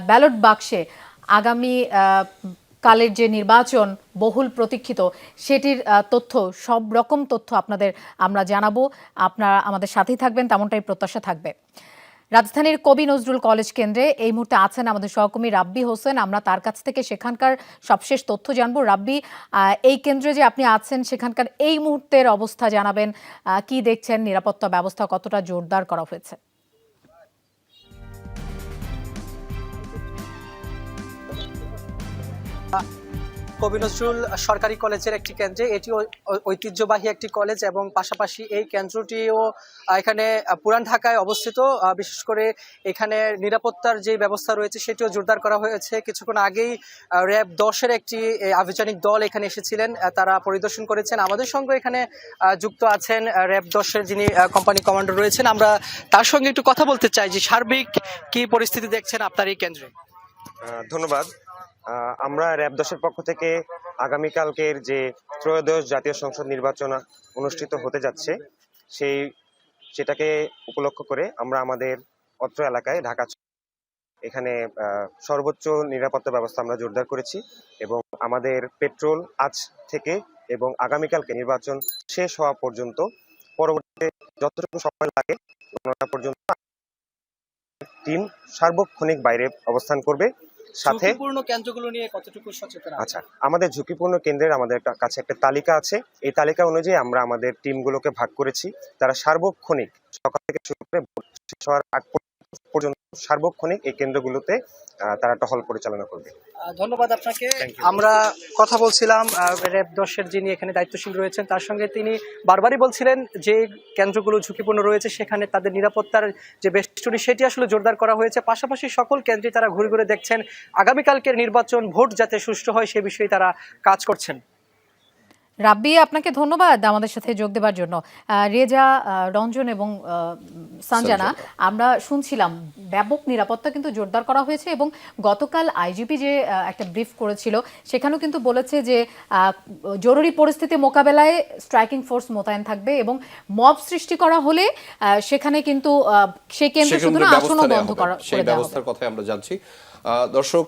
ব্যালট বাক্সে আগামী কালের যে নির্বাচন বহুল প্রতীক্ষিত, সেটির তথ্য, সব রকম তথ্য আপনাদের আমরা জানাবো। আপনারা আমাদের সাথেই থাকবেন, তেমনটাই প্রত্যাশা থাকবে। রাজধানীর কবি নজরুল কলেজ কেন্দ্রে এই মুহূর্তে আছেন আমাদের সহকর্মী রাব্বি হোসেন। আমরা তার কাছ থেকে সেখানকার সবশেষ তথ্য জানবো। রাব্বি, এই কেন্দ্রে যে আপনি আছেন, সেখানকার এই মুহূর্তের অবস্থা জানাবেন। কি দেখছেন, নিরাপত্তা ব্যবস্থা কতটা জোরদার করা হয়েছে? কবি নজরুল সরকারি কলেজের একটি কেন্দ্রে, এটি ঐতিহ্যবাহী একটি কলেজ এবং পাশাপাশি এই কেন্দ্রটিও এখানে পুরান ঢাকায় অবস্থিত। বিশেষ করে এখানে নিরাপত্তার যে ব্যবস্থা রয়েছে সেটিও জোরদার করা হয়েছে। কিছুক্ষণ আগেই র্যাব 10-এর একটি আভিযানিক দল এখানে এসেছিলেন, তারা পরিদর্শন করেছেন। আমাদের সঙ্গে এখানে যুক্ত আছেন র্যাব 10-এর যিনি কোম্পানি কমান্ডার রয়েছেন। আমরা তার সঙ্গে একটু কথা বলতে চাই যে সার্বিক কি পরিস্থিতি দেখছেন আপনার এই কেন্দ্রে। ধন্যবাদ। আমরা র্যাব 10-এর পক্ষ থেকে আগামীকালকের যে ত্রয়োদশ জাতীয় সংসদ নির্বাচন অনুষ্ঠিত হতে যাচ্ছে, সেটাকে উপলক্ষ করে আমরা আমাদের অত্র এলাকায় ঢাকা এখানে সর্বোচ্চ নিরাপত্তা ব্যবস্থা আমরা জোরদার করেছি, এবং আমাদের পেট্রোল আজ থেকে এবং আগামীকালকে নির্বাচন শেষ হওয়া পর্যন্ত, পরবর্তীতে যতটুকু সময় লাগে পর্যন্ত টিম সার্বক্ষণিক বাইরে অবস্থান করবে। সাথে ঝুঁকিপূর্ণ কেন্দ্রগুলো নিয়ে কতটুকু সচেতন? আচ্ছা, আমাদের ঝুঁকিপূর্ণ কেন্দ্রের আমাদের কাছে একটা তালিকা আছে। এই তালিকা অনুযায়ী আমরা আমাদের টিমগুলোকে ভাগ করেছি। তারা সার্বক্ষণিক সকাল থেকে শুরু করে শেষ হওয়ার আগ পর্যন্ত সার্বক্ষণিক এই কেন্দ্রগুলোতে তারা টহল পরিচালনা করবে। ধন্যবাদ আপনাকে। আমরা কথা বলছিলাম র্যাব 10-এর যিনি এখানে দায়িত্বশীল রয়েছেন, তার সঙ্গে তিনি বারবারই বলছিলেন যে কেন্দ্রগুলো ঝুঁকিপূর্ণ রয়েছে সেখানে তাদের নিরাপত্তার যে বেষ্টনী সেটি আসলে জোরদার করা হয়েছে। পাশাপাশি সকল কেন্দ্রে তারা ঘুরে ঘুরে দেখছেন আগামীকালকের নির্বাচন ভোট যাতে সুষ্ঠু হয় সে বিষয়ে তারা কাজ করছেন। রাব্বি, আপনাকে ধন্যবাদ আমাদের সাথে যোগ দেওয়ার জন্য। রেজা, রঞ্জন এবং সঞ্জনা, আমরা শুনছিলাম ব্যাপক নিরাপত্তা কিন্তু জোরদার করা হয়েছে, এবং গতকাল আইজিপি যে একটা ব্রিফ করেছিল সেখানেও কিন্তু বলেছে যে জরুরি পরিস্থিতি মোকাবেলায় স্ট্রাইকিং ফোর্স মোতায়েন থাকবে, এবং মব সৃষ্টি করা হলে সেখানে কিন্তু সেই কেন্দ্র শুধু না, আসনও বন্ধ করা হবে। সেই ব্যবস্থার কথাই আমরা জানছি। দর্শক,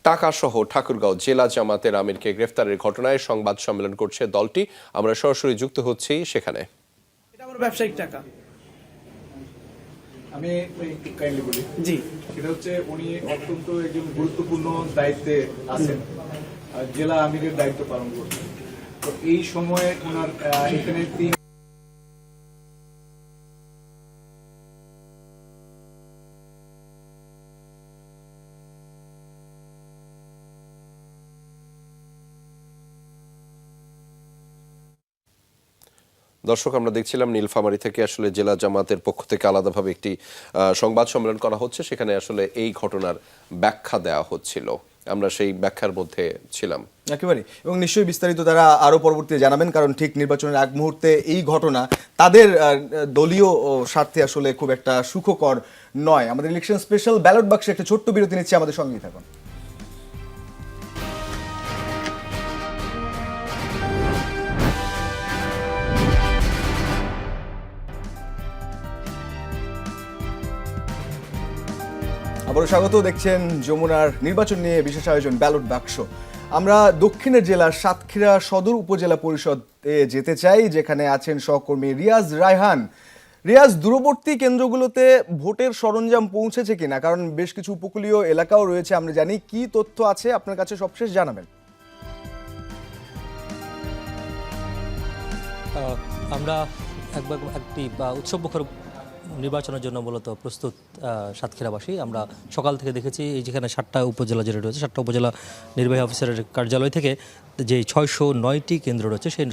টাকা সহ ঠাকুরগাঁও জেলা জামাতের আমিরকে গ্রেফতারের ঘটনায় সংবাদ সম্মেলন করছে দলটি। আমরা সরাসরি যুক্ত হচ্ছি সেখানে। এটা আমার ব্যবসায়িক টাকা। আমি একটু কাইন্ডলি বলি। জি, সেটা হচ্ছে উনি অত্যন্ত একজন গুরুত্বপূর্ণ দায়িত্বে আছেন, জেলা আমিরের দায়িত্ব পালন করছেন। তো এই সময়ে ওনার এখানে 3 দর্শক, আমরা দেখছিলাম নীলফামারী থেকে আসলে জেলা জামাতের পক্ষ থেকে আলাদাভাবে একটি সংবাদ সম্মেলন করা হচ্ছে, সেখানে আসলে এই ঘটনার ব্যাখ্যা দেওয়া হচ্ছিল। আমরা সেই ব্যাখ্যার মধ্যে ছিলাম একেবারে, এবং নিশ্চয়ই বিস্তারিত তারা আরো পরবর্তীতে জানাবেন, কারণ ঠিক নির্বাচনের আগ মুহূর্তে এই ঘটনা তাদের দলীয় স্বার্থে আসলে খুব একটা সুখকর নয়। আমাদের ইলেকশন স্পেশাল ব্যালট বাক্সে একটা ছোট্ট বিরতি নিচ্ছে, আমাদের সঙ্গেই থাকুন। আবারও স্বাগত। দেখছেন যমুনার নির্বাচন নিয়ে বিশেষ আয়োজন ব্যালট বাক্স। আমরা দক্ষিণের জেলার সাতক্ষীরা সদর উপজেলা পরিষদে যেতে চাই, যেখানে আছেন সহকর্মী রিয়াজ রায়হান। রিয়াজ, দূরবর্তী কেন্দ্রগুলোতে ভোটের সরঞ্জাম পৌঁছেছে কিনা? কারণ বেশ কিছু উপকূলীয় এলাকাও রয়েছে, আমরা জানি। কি তথ্য আছে আপনার কাছে সবশেষ জানাবেন। আমরা একটি উৎসবমুখর নির্বাচনের জন্য মূলত প্রস্তুত সাতক্ষীরাবাসী। আমরা সকাল থেকে দেখেছি এই যেখানে 7টা উপজেলা যেটা রয়েছে, 7টা উপজেলা নির্বাহী অফিসারের কার্যালয় থেকে যে 609টি কেন্দ্র রয়েছে, সেই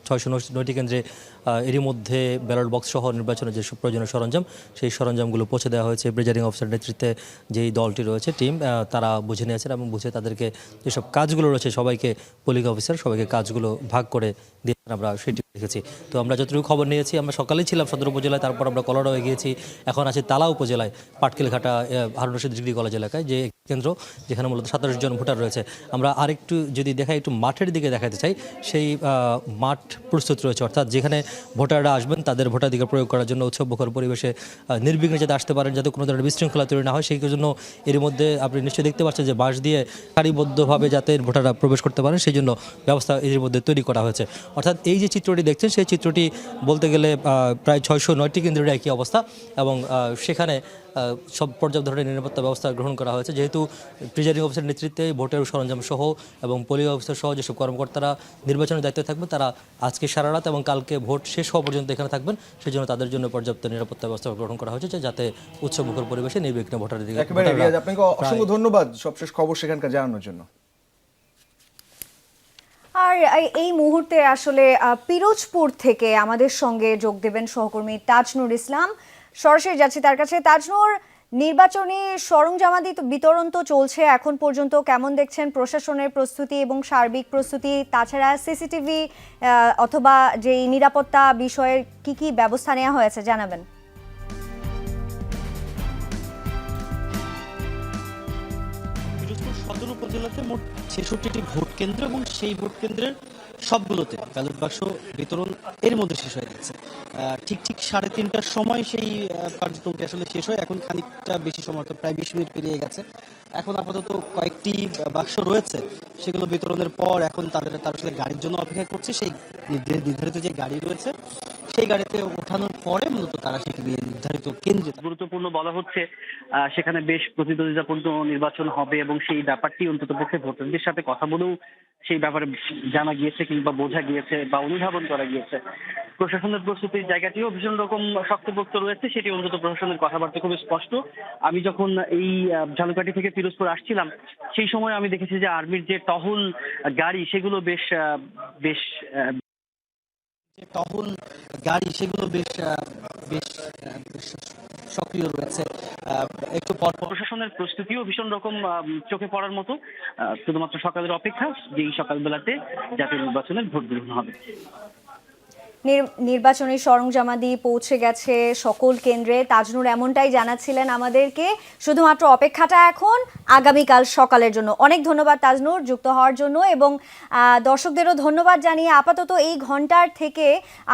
609টি কেন্দ্রে এরই মধ্যে ব্যালট বক্স সহ নির্বাচনের যে প্রয়োজনীয় সরঞ্জাম, সেই সরঞ্জামগুলো পৌঁছে দেওয়া হয়েছে। প্রিজাইডিং অফিসার নেতৃত্বে যেই দলটি রয়েছে, টিম, তারা বুঝে নিয়েছেন এবং বুঝে তাদেরকে যেসব কাজগুলো রয়েছে সবাইকে, পুলিং অফিসার সবাইকে কাজগুলো ভাগ করে দিয়েছেন। আমরা সেটি দেখেছি। তো আমরা যতটুকু খবর নিয়েছি, আমরা সকালেই ছিলাম সদর উপজেলায়, তারপর আমরা কলাডায় গিয়েছি, এখন আছি তালা উপজেলায় পাটকেলঘাটা হারুন রশিদ ডিগ্রি কলেজ এলাকায়, যে কেন্দ্র যেখানে মূলত 27 জন ভোটার রয়েছে। আমরা আরেকটু যদি দেখাই, একটু মাঠের দিকে দেখাতে চাই, সেই মাঠ প্রস্তুত রয়েছে, অর্থাৎ যেখানে ভোটাররা আসবেন তাদের ভোটাধিকার প্রয়োগ করার জন্য উৎসবমুখর পরিবেশে নির্বিঘ্নে যাতে আসতে পারেন, যাতে কোনো ধরনের বিশৃঙ্খলা তৈরি না হয়, সেই জন্য এর মধ্যে আপনি নিশ্চয়ই দেখতে পাচ্ছেন যে বাঁশ দিয়ে সারিবদ্ধভাবে যাতে ভোটাররা প্রবেশ করতে পারেন সেই জন্য ব্যবস্থা এর মধ্যে তৈরি করা হয়েছে। অর্থাৎ এই যে চিত্রটি দেখছেন, সেই চিত্রটি বলতে গেলে প্রায় 609টি কেন্দ্রের একই অবস্থা, এবং সেখানে সব পর্যাপ্ত ধরনের নিরাপত্তা ব্যবস্থা গ্রহণ করা হয়েছে। যেহেতু প্রিজাইডিং অফিসারের নেতৃত্বে ভোটের সরঞ্জাম সহ এবং পোলিং অফিসার সহ যেসব কর্মকর্তারা নির্বাচনের দায়িত্বে থাকবেন, তারা আজকে সারা রাত এবং কালকে ভোট শেষ হওয়া পর্যন্ত এখানে থাকবেন, সেই জন্য তাদের জন্য পর্যাপ্ত নিরাপত্তা ব্যবস্থা গ্রহণ করা হয়েছে, যাতে উৎসবমুখর পরিবেশে নির্বিঘ্নে ভোটারের দিকে। একেবারে রিয়াজ, আপনাকে অসংখ্য ধন্যবাদ সবশেষ খবর সেখানকার জানানোর জন্য। আর এই মুহূর্তে আসলে পিরোজপুর থেকে আমাদের সঙ্গে যোগ দেবেন সহকর্মী তাজনুর ইসলাম। সরাসরি যাচ্ছি তার কাছে। তাজনুর, নির্বাচনী সরঞ্জামাদি বিতরণ তো চলছে এখন পর্যন্ত, কেমন দেখছেন প্রশাসনের প্রস্তুতি এবং সার্বিক প্রস্তুতি? তাছাড়া সিসিটিভি অথবা যে নিরাপত্তা বিষয়ের কি কি ব্যবস্থা নেওয়া হয়েছে জানাবেন। সদর উপজেলাতে মোট 66টি ভোট কেন্দ্র এবং সেই ভোট কেন্দ্রের সবগুলোতে ব্যালট বাক্স বিতরণ এর মধ্যে শেষ হয়ে গেছে। ঠিক 3:30টার সময় সেই কার্যক্রমটি আসলে শেষ হয়। এখন খানিকটা বেশি সময়, অর্থাৎ প্রায় 20 মিনিট পেরিয়ে গেছে। এখন আপাতত কয়েকটি বাক্স রয়েছে, সেগুলো বিতরণের পর এখন তারা আসলে গাড়ির জন্য অপেক্ষা করছে। সেই নির্ধারিত যে গাড়ি রয়েছে সেই গাড়িতে ওঠানোর পরে মূলত তারা সেটি নির্ধারিত কেন্দ্রে। গুরুত্বপূর্ণ বলা হচ্ছে সেখানে বেশ প্রতিদ্বন্দ্বিতাপূর্ণ নির্বাচন হবে এবং সেই ব্যাপারটি অন্ততপক্ষে ভোটারদের সাথে কথা বলেও সেই ব্যাপারে জানা গিয়েছে কিংবা বোঝা গিয়েছে বা অনুধাবন করা গিয়েছে। প্রশাসনের প্রস্তুতির জায়গাটিও ভীষণ রকম শক্তপোক্ত রয়েছে, সেটি অন্তত প্রশাসনের কথাবার্তা খুবই স্পষ্ট। আমি যখন এই ঝালকাঠি থেকে পিরোজপুর আসছিলাম, সেই সময় আমি দেখেছি যে আর্মির যে টহল গাড়ি সেগুলো বেশ টহল গাড়ি সেগুলো বেশ সক্রিয় রয়েছে। একটু পর প্রশাসনের প্রস্তুতিও ভীষণ রকম চোখে পড়ার মতো। শুধুমাত্র সকালের অপেক্ষা, যেই সকালবেলাতে জাতীয় নির্বাচনের ভোট গ্রহণ হবে। নির্বাচনী সরঞ্জামাদি পৌঁছে গেছে সকল কেন্দ্রে, তাজনুর এমনটাই জানাচ্ছিলেন আমাদেরকে। শুধুমাত্র অপেক্ষাটা এখন আগামীকাল সকালের জন্য। অনেক ধন্যবাদ তাজনুর যুক্ত হওয়ার জন্য, এবং দর্শকদেরও ধন্যবাদ জানিয়ে আপাতত এই ঘন্টার থেকে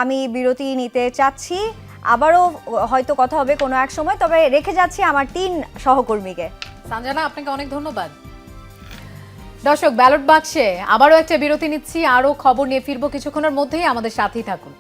আমি বিরতি নিতে চাচ্ছি। আবারও হয়তো কথা হবে কোনো এক সময়, তবে রেখে যাচ্ছি আমার 3 সহকর্মীকে। সঞ্জনা, আপনাকে অনেক ধন্যবাদ। দর্শক, ব্যালট বাক্সে আবারও একটা বিরতি নিচ্ছি, আরও খবর নিয়ে ফিরবো কিছুক্ষণের মধ্যেই, আমাদের সাথেই থাকুন।